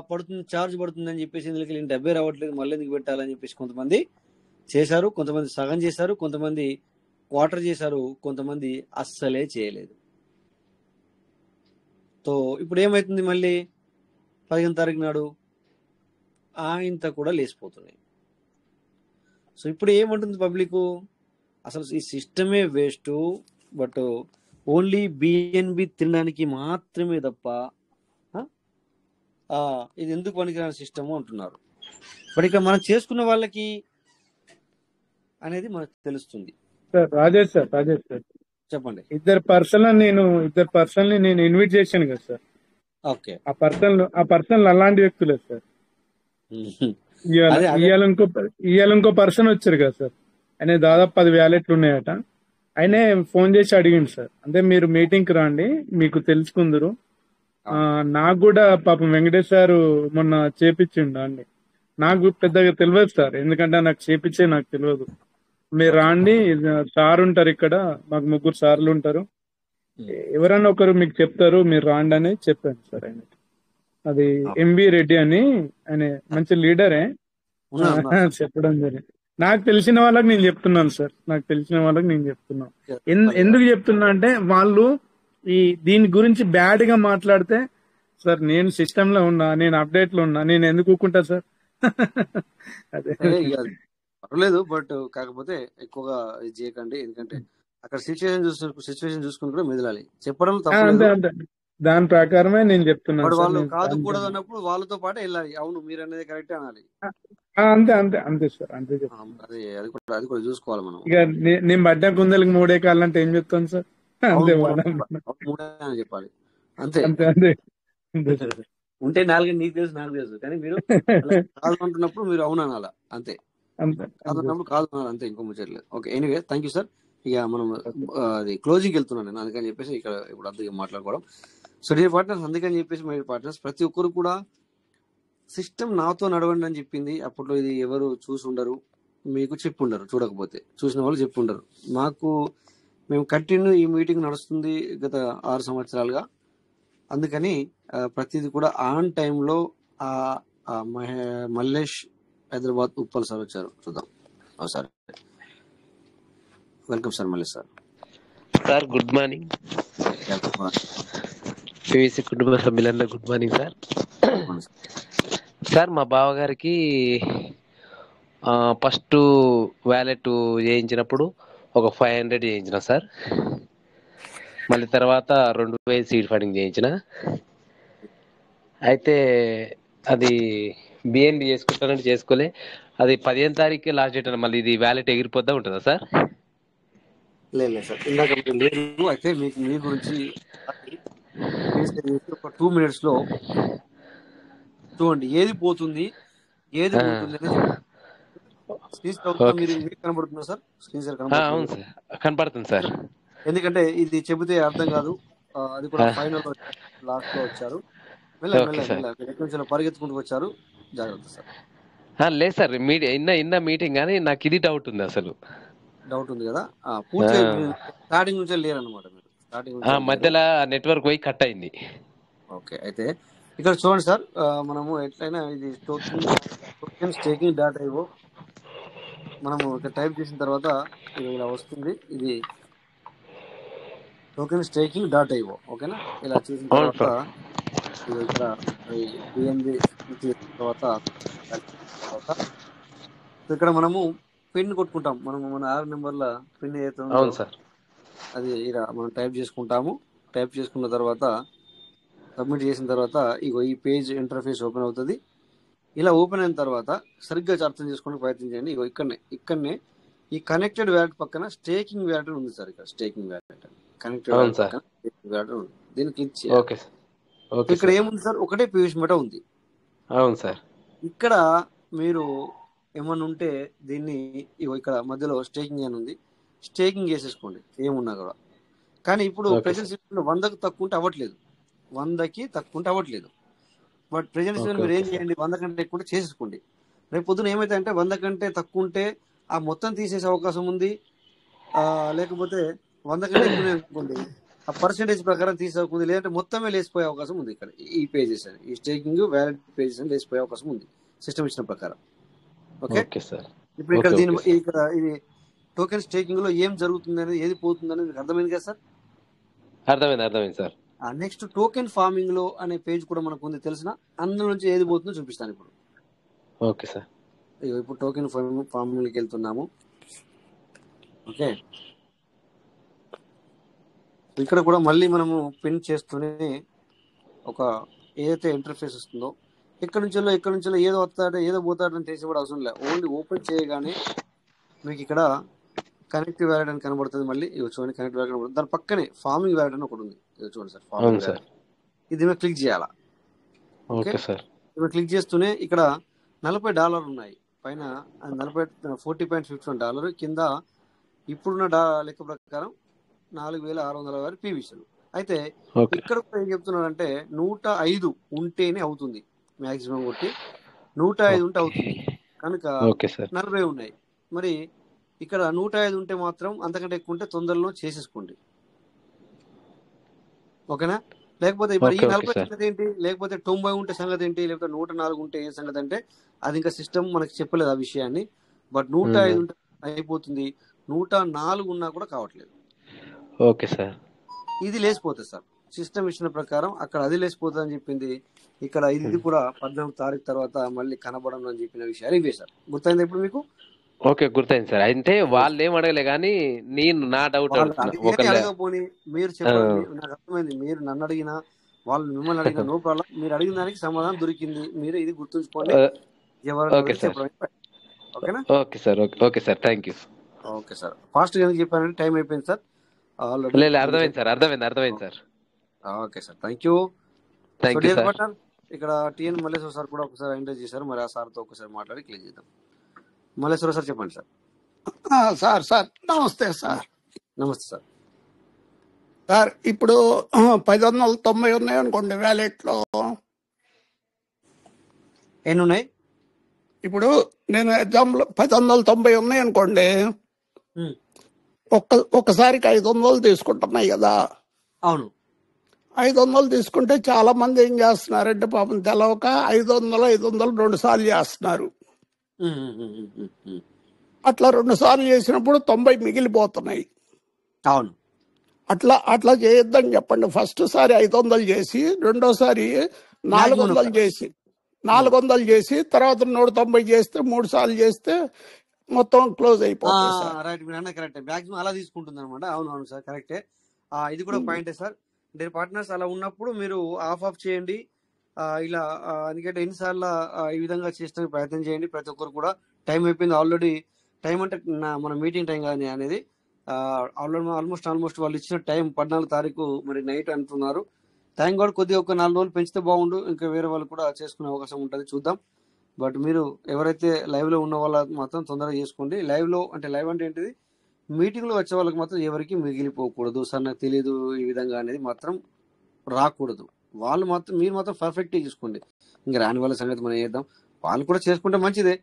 పడుతుంది, ఛార్జ్ పడుతుంది అని చెప్పేసి ఇందులోకి 70 రావట్లేదు, మళ్ళీ ఎందుకు పెట్టాలని చెప్పేసి కొంతమంది చేశారు, కొంతమంది సగం చేశారు, కొంతమంది క్వార్టర్ చేశారు, కొంతమంది అస్సలే చేయలేదు. సో ఇప్పుడు ఏమవుతుంది, మళ్ళీ 15వ తారీఖు నాడు ఇంత కూడా లేచిపోతున్నాయి. సో ఇప్పుడు ఏమంటుంది పబ్లిక్, అసలు ఈ సిస్టమే వేస్ట్, బట్ ఓన్లీ బిఎన్బి తినడానికి మాత్రమే తప్ప ఇది ఎందుకు పనికిరాని సిస్టము అంటున్నారు. బట్ ఇక మనం చేసుకున్న వాళ్ళకి అనేది మనకు తెలుస్తుంది. సార్ రాజేష్ సార్ చెప్పండి. ఇద్దరు పర్సన్ నేను ఇన్వైట్ చేశాను కదా సార్. ఓకే, ఆ పర్సన్ అలాంటి వ్యక్తులే సార్. ఇవాళ ఇంకో పర్సన్ వచ్చారు కదా సార్, ఆయన దాదాపు 10 వ్యాలెట్లు ఉన్నాయట. ఆయనే ఫోన్ చేసి అడిగిండు సార్, అంటే మీరు మీటింగ్ కి రండి మీకు తెలుసుకుందరు. నాకు కూడా పాపం వెంకటేష్ సార్ మొన్న చేపించిండు అండి, నాకు పెద్దగా తెలియదు సార్, ఎందుకంటే నాకు చేపించే నాకు తెలియదు. మీరు రాండి, సార్ ఉంటారు ఇక్కడ, మాకు 3 సార్లు ఉంటారు, ఎవరన్నా ఒకరు మీకు చెప్తారు, మీరు రాండి అని చెప్పాను సార్. ఆయన అది ఎంబి రెడ్డి అని, ఆయన మంచి లీడరే చెప్పడం జరిగింది. నాకు తెలిసిన వాళ్ళకి నేను చెప్తున్నాను సార్, ఎందుకు చెప్తున్నా అంటే వాళ్ళు దీని గురించి బ్యాడ్ గా మాట్లాడితే, సార్ నేను సిస్టమ్ లో ఉన్నా, నేను అప్డేట్ లో ఉన్నా, నేను ఎందుకు ఊరుకుంటా సార్? అదే పర్వాలేదు, బట్ కాకపోతే ఎక్కువగా ఇది చేయకండి, ఎందుకంటే అక్కడ సిచ్యువేషన్ చూసుకుంటూ మెదలాలి. చెప్పడం తప్ప దాని ప్రకారమే నేను చెప్తున్నాను. వాళ్ళు కాదు కూడదు అన్నప్పుడు వాళ్ళతో పాటు వెళ్ళాలి. అవును మీరు అనేది కరెక్ట్ అనాలి. అంతే సార్, అంతే చెప్తాను. అది కూడా చూసుకోవాలి మనం. ఇక నేను పడ్డ కుందలకి 3 కాళ్ళంటే ఏం చెప్తాను సార్? అంతే చెప్పాలి, అంతే. ఉంటే 4 నీకు తెలుసు, నాకు తెలుసు, కానీ మీరు కాదు అంటున్నప్పుడు మీరు అవును అనాలా, అంతే. కాదు అన్నప్పుడు కాదు అనాలి, అంతే, ఇంకో ముచ్చట్లేదు. Okay, anyway thank you sir. ఇక మనం అది క్లోజింగ్ వెళ్తున్నాను నేను, అందుకని చెప్పేసి ఇక్కడ ఇప్పుడు అద్దెగా మాట్లాడుకోవడం. సో డియర్ పార్ట్నర్స్, అందుకని చెప్పేసి మై పార్ట్నర్స్ ప్రతి ఒక్కరు కూడా సిస్టమ్ నాతో నడవండి అని చెప్పింది. అప్పట్లో ఇది ఎవరు చూసి ఉండరు, మీకు చెప్పి ఉండరు, చూడకపోతే చూసిన వాళ్ళు చెప్పి ఉండరు. మేము కంటిన్యూ ఈ మీటింగ్ నడుస్తుంది గత 6 సంవత్సరాలుగా. అందుకని ప్రతిదీ కూడా ఆన్ టైంలో మల్లేష్ హైదరాబాద్ ఉప్పల్ సార్ వచ్చారు, చూద్దాం. Sir welcome sir, Mallesh sir. Sir good morning, PVC కుటుంబ సభ్యులందరూ గుడ్ మార్నింగ్ సార్. సార్ మా బావగారికి ఫస్ట్ వ్యాలెట్ చేయించినప్పుడు ఒక 500 చేయించిన సార్, మళ్ళీ తర్వాత 2000 సీడ్ ఫండింగ్ చేయించిన. అయితే అది బిఎన్బి చేసుకుంటానంటే చేసుకోలే, అది 15వ తారీఖు లాస్ట్ డేట్ అన్న. మళ్ళీ ఇది వ్యాలెట్ ఎగిరిపోద్దా ఉంటుందా సార్? లేదు సార్, ఇందాక లేదు. అయితే మీకు మీ గురించి ఒక 2 minutes లో చూడండి ఏది పోతుంది ఏది ఉంటుంది. కనబడుతుందా సార్? స్క్రీన్ షేర్ కనపడుతుంది సార్. ఎందుకంటే ఇది చెబితే అర్థం కాదు, అది కూడా ఫైనల్ లాస్ట్ లో వచ్చారు, పరిగెత్తుకుంటూ వచ్చారు, జాగ్రత్త సార్. లేదు సార్, ఇన్న మీటింగ్ కానీ నాకు ఇది డౌట్ ఉంది, అసలు డౌట్ ఉంది కదా. పూర్తిగా స్టార్టింగ్ నుంచే లేరన్నమాట మీరు, స్టార్టింగ్ మధ్యలో నెట్వర్క్ పోయి కట్ అయింది. ఓకే, అయితే ఇక్కడ చూడండి సార్, మనము ఎట్లయినా ఇది టోకెన్ స్టేకింగ్ డాట్ ఐఓ మనము ఇక్కడ టైప్ చేసిన తర్వాత ఇది ఇలా వస్తుంది. ఇది టోకెన్ స్టేకింగ్ డాట్ ఐఓ. ఓకేనా? ఇలా చేసిన అవును తర్వాత సార్. ఇది ఇక్కడ బిఎన్బి తర్వాత ఇక్కడ మనము పిన్ కొట్టుకుంటాం. మనము మన 6 నెంబర్ల పిన్ ఏదైతే ఉందో అవును సార్. అది ఇలా మనం టైప్ చేసుకుంటాము. టైప్ చేసుకున్న తర్వాత సబ్మిట్ చేసిన తర్వాత ఇగో ఈ పేజ్ ఇంటర్ఫేస్ ఓపెన్ అవుతుంది. ఇలా ఓపెన్ అయిన తర్వాత సరిగ్గా అర్థం చేసుకోవడానికి ప్రయత్నం చేయండి. ఇగో ఇక్కడనే ఈ కనెక్టెడ్ వ్యాలెట్ పక్కన స్టేకింగ్ వ్యాలెట్ ఉంది సార్. ఇక్కడ స్టేకింగ్ వ్యాలెట్ కనెక్టెడ్ అవును వ్యాలెట్ సార్. పక్కన స్టేకింగ్ వ్యాలెట్ ఉంది. దీన్ని క్లిక్ చేయాలి. Okay sir. ఓకే ఇక్కడ సార్. ఏముంది సార్? ఒకటే పీయూష్ మెట ఉంది. అవును సార్. ఇక్కడ మీరు ఏమన్నా ఉంటే దీన్ని ఇగో ఇక్కడ మధ్యలో స్టేకింగ్ అని ఉంది. స్టేకింగ్ చేసేసుకోండి ఏమున్నా కూడా. కానీ ఇప్పుడు ఓకే ప్రెజెంట్ సార్. సిస్టమ్ 100కి తక్కువ ఉంటే అవ్వట్లేదు. 100కి తక్కువ ఉంటే అవ్వట్లేదు. బట్ ప్రెజెంట్ ఓకే సిస్టమ్ మీరు ఓకే ఏం సార్. చేయండి, 100 కంటే ఎక్కువ ఉంటే చేసేసుకోండి. రేపు పొద్దున ఏమైతే అంటే 100 కంటే తక్కువ ఉంటే ఆ మొత్తం తీసేసే అవకాశం ఉంది. లేకపోతే 100 కంటే ఎక్కువ అనుకోండి ఆ పర్సెంటేజ్ ప్రకారం తీసుకోకుంది, లేదంటే మొత్తమే లేసిపోయే అవకాశం ఉంది. ఇక్కడ ఈ పేజెస్ అని ఈ స్టేకింగ్ వ్యాలిడ్ పేజెస్ అని లేసిపోయే అవకాశం ఉంది సిస్టమ్ ఇచ్చిన ప్రకారం. Okay, okay sir. ఇప్పుడు ఇక్కడ ఓకే దీని ఓకే సార్. ఇక్కడ ఇది టోకెన్ స్టేకింగ్ లో ఏం జరుగుతుంది అనేది, ఏది పోతుంది అనేది మీకు అర్థమైంది కదా సార్? అర్థమైంది సార్. నెక్స్ట్ టోకెన్ ఫార్మింగ్ లో అనే పేజ్ కూడా మనకు ఉంది తెలిసిన, అందులో నుంచి ఏది పోతుందో చూపిస్తాను ఇప్పుడు. Okay sir. ఇప్పుడు టోకెన్ ఫార్మింగ్కి వెళ్తున్నాము. ఓకే, ఇక్కడ కూడా మళ్ళీ మనము పిన్ చేస్తూనే ఒక ఏదైతే ఇంటర్ఫేస్ వస్తుందో ఇక్కడ నుంచో ఏదో వస్తాడో ఏదో పోతాడని తెలిసి కూడా అవసరం లేదు. ఓన్లీ ఓపెన్ చేయగానే మీకు ఇక్కడ కనెక్టివ్ వ్యాలెట్ అని కనబడుతుంది. మళ్ళీ ఇవి చూడండి కనెక్టివ్ వ్యాలెట్ కనబడుతుంది. దాని పక్కనే ఫార్మింగ్ వ్యాలెట్ అని ఒకటి ఉంది. ఇది చూడండి సార్, ఫార్మింగ్ అవును సార్. వ్యాలెట్. ఇది మీరు క్లిక్ చేయాలా? Okay, okay sir. ఇప్పుడు క్లిక్ చేస్తూనే ఇక్కడ $40 ఉన్నాయి. పైన 40.51 కింద ఇప్పుడున్న లెక్క ప్రకారం 4,660 పీవీసీలు. అయితే ఓకే ఇక్కడ కూడా ఏం చెప్తున్నాడంటే 105 ఉంటేనే అవుతుంది. మాక్సిమం కొట్టి 105 ఉంటే అవుతుంది. కనుక ఓకే సార్. 40 ఉన్నాయి. మరి ఇక్కడ 105 ఉంటే మాత్రం అంతకంటే ఎక్కువ ఉంటే తొందరలో చేసేసుకోండి. ఓకేనా? లేకపోతే మరి ఈ ఓకే ఓకే 40 సార్. సంగతి ఏంటి, లేకపోతే 90 ఉంటే సంగతి ఏంటి, లేకపోతే 104 ఉంటే ఏ సంగతి అంటే అది ఇంకా సిస్టమ్ మనకి చెప్పలేదు ఆ విషయాన్ని. బట్ 105 ఉంటే అయిపోతుంది. 104 ఉన్నా కూడా కావట్లేదు. Okay sir. ఇది లేసిపోతుంది సార్. సిస్టమ్ ఇచ్చిన ప్రకారం అక్కడ అది లేసిపోతుంది అని చెప్పింది. ఇక్కడ ఇది కూడా 14వ తారీఖు తర్వాత మళ్ళీ కనబడడం అని చెప్పిన విషయాలు ఇవే సార్. గుర్తయింది ఇప్పుడు మీకు? ఓకే గుర్తయింది సార్. అంటే వాళ్ళు ఏం అడగలే కానీ నేను నా డౌట్ వాళ్ళు అడుగుతున్నా. అడిగేది ఒకళ్ళ అడగకపోని మీరు చెప్పండి. నాకు అర్థమైంది, మీరు నన్ను అడిగినా వాళ్ళు మిమ్మల్ని అడిగినా నో ప్రాబ్లం. మీరు అడిగిన దానికి సమాధానం దొరికింది. మీరు ఇది గుర్తుంచుకోండి. ఎవరైనా ఓకే సార్. చెప్పడం. ఓకేనా? Okay sir. Okay sir. Thank you. Okay sir. Fast గా ఎందుకు చెప్పానంటే టైం అయిపోయింది సార్ ఆల్రెడీ. లేదు అర్థమైంది సార్. అర్థమైంది sir. Okay sir, thank you. So thank you dear sir. Partner, ఇక్కడ టిఎన్ మల్లేశ్వర సార్ కూడా ఒకసారి ఎంటర్ చేశారు. మరి ఆ సార్తో ఒకసారి మాట్లాడి క్లియర్ చేద్దాం. మల్లేశ్వర సార్ చెప్పండి సార్. సార్ నమస్తే సార్. నమస్తే సార్. సార్ ఇప్పుడు 590 ఉన్నాయి అనుకోండి వ్యాలెట్ లో. ఎన్ని ఉన్నాయి? ఇప్పుడు నేను ఎగ్జాంపుల్ 590 ఉన్నాయి అనుకోండి. ఒక్కసారికి 500 తీసుకుంటున్నాయి కదా. అవును, 500 తీసుకుంటే చాలా మంది ఏం చేస్తున్నారంటే పాపం తెలవక 500 2 సార్లు చేస్తున్నారు. అట్లా 2 సార్లు చేసినప్పుడు 90 మిగిలిపోతున్నాయి. అవును, అట్లా చేయొద్దని చెప్పండి. ఫస్ట్ సారి 500 చేసి, రెండోసారి 400 చేసి, 400 చేసి తర్వాత 190 చేస్తే 3 సార్లు చేస్తే మొత్తం క్లోజ్ అయిపోతుంది సార్. రైట్, మీరు అన్న కరెక్టే. మాక్సిమం అలా తీసుకుంటుంది అనమాట. అవును సార్, కరెక్టే. ఇది కూడా పాయింటే సార్. డియర్ పార్ట్నర్స్, అలా ఉన్నప్పుడు మీరు ఆఫ్ చేయండి. ఇలా ఎందుకంటే ఎన్నిసార్లు ఈ విధంగా చేసడానికి ప్రయత్నం చేయండి. ప్రతి ఒక్కరు కూడా టైం అయిపోయింది ఆల్రెడీ. టైం అంటే మన మీటింగ్ టైం కానీ అనేది ఆల్మోస్ట్ వాళ్ళు ఇచ్చిన టైం 14వ తారీఖు మరి నైట్ అంటున్నారు. టైం కూడా కొద్దిగా ఒక 4 రోజులు పెంచితే బాగుండు. ఇంకా వేరే వాళ్ళు కూడా చేసుకునే అవకాశం ఉంటుంది, చూద్దాం. బట్ మీరు ఎవరైతే లైవ్ లో ఉన్న వాళ్ళ మాత్రం తొందరగా చేసుకోండి. లైవ్ అంటే ఏంటిది, మీటింగ్ లో వచ్చే వాళ్ళకి మాత్రం ఎవరికి మిగిలిపోకూడదు. సార్ నాకు తెలియదు ఈ విధంగా అనేది మాత్రం రాకూడదు. మీరు మాత్రం పర్ఫెక్ట్ చేసుకోండి. ఇంకా రాని వాళ్ళ సంగతి మనం చేద్దాం. వాళ్ళు కూడా చేసుకుంటే మంచిదే.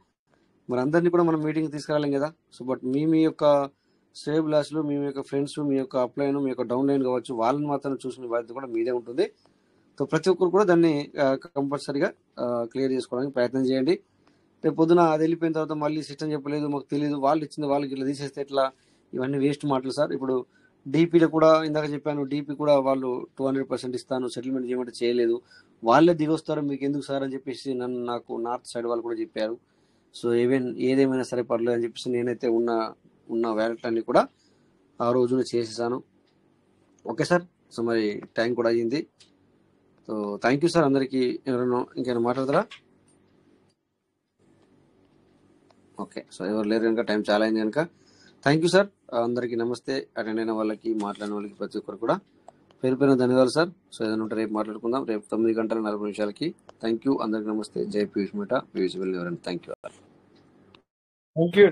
మరి అందరినీ కూడా మనం మీటింగ్ తీసుకురాలేం కదా. సో బట్ మీ యొక్క సేవ్ లాస్లు, మీ యొక్క ఫ్రెండ్స్, మీ యొక్క అప్లైన్, మీ యొక్క డౌన్ లైన్ కావచ్చు, వాళ్ళని మాత్రం చూసుకునే బాధ్యత కూడా మీదే ఉంటుంది. సో ప్రతి ఒక్కరు కూడా దాన్ని కంపల్సరీగా క్లియర్ చేసుకోవడానికి ప్రయత్నం చేయండి. రేపు పొద్దున అది వెళ్ళిపోయిన తర్వాత మళ్ళీ సిస్టమ్ చెప్పలేదు, మాకు తెలియదు, వాళ్ళు ఇచ్చింది వాళ్ళకి ఇట్లా తీసేస్తే ఎట్లా? ఇవన్నీ వేస్ట్ మాటలు సార్. ఇప్పుడు డీపీలో కూడా ఇందాక చెప్పాను, డీపీ కూడా వాళ్ళు 200% ఇస్తాను సెటిల్మెంట్ చేయమంటే చేయలేదు, వాళ్ళే దిగొస్తారు మీకు ఎందుకు సార్ అని చెప్పేసి నాకు నార్త్ సైడ్ వాళ్ళు కూడా చెప్పారు. సో ఏదేమైనా సరే పర్లేదు అని చెప్పేసి నేనైతే ఉన్న వ్యాలెట్ అన్ని కూడా ఆ రోజున చేసేసాను. Okay sir. సో మరి టైం కూడా అయ్యింది. సో థ్యాంక్ యూ సార్ అందరికీ. ఎవరైనా ఇంకేమైనా మాట్లాడతారా? ఓకే. సో ఎవరు లేరు కనుక, టైం చాలా అయింది కనుక థ్యాంక్ యూ సార్. అందరికీ నమస్తే. అటెండ్ అయిన వాళ్ళకి, మాట్లాడిన వాళ్ళకి, ప్రతి ఒక్కరు కూడా పేరు పేరున ధన్యవాదాలు సార్. సో ఏదైనా ఉంటే రేపు మాట్లాడుకుందాం, రేపు 9:40 థ్యాంక్ యూ. అందరికి నమస్తే. జై పీయూష్ మేట, పీయూష్ వెళ్ళి ఎవరైనా. Thank you.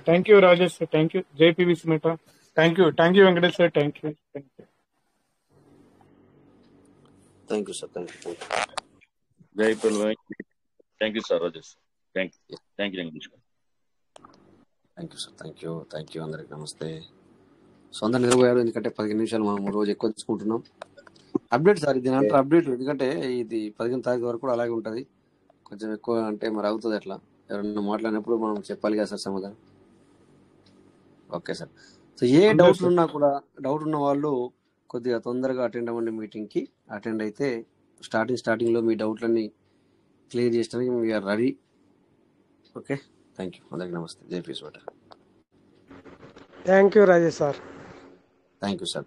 Thank you Rajesh sir. Thank you. జై పీవీసీ మేట. Thank you Venkatesh sir. Thank you sir. జై పిల్లలు. Thank you sir Rajesh. Thank you Venkatesh garu. Thank you sir. Thank you అందరికి నమస్తే. సో అందరు నిలబోయారు, ఎందుకంటే 15 నిమిషాలు మనం రోజు ఎక్కువ తీసుకుంటున్నాం. అప్డేట్ సార్, ఇది అంటారు అప్డేట్, ఎందుకంటే ఇది 15 తారీఖు వరకు కూడా అలాగే ఉంటుంది. కొంచెం ఎక్కువ అంటే మరి అవుతుంది అట్లా. ఎవరైనా మాట్లాడినప్పుడు మనం చెప్పాలి కదా సార్ సమాధానం. Okay sir. సో ఏ డౌట్లు ఉన్నా కూడా, డౌట్ ఉన్న వాళ్ళు కొద్దిగా తొందరగా అటెండ్ అవ్వండి మీటింగ్కి. అటెండ్ అయితే స్టార్టింగ్లో మీ డౌట్లన్నీ క్లియర్ చేయడానికి we're ready. Okay. Thank you. అందరికి నమస్తే. జై పీయూష్ మేట. Thank you Rajesh sir. Thank you sir.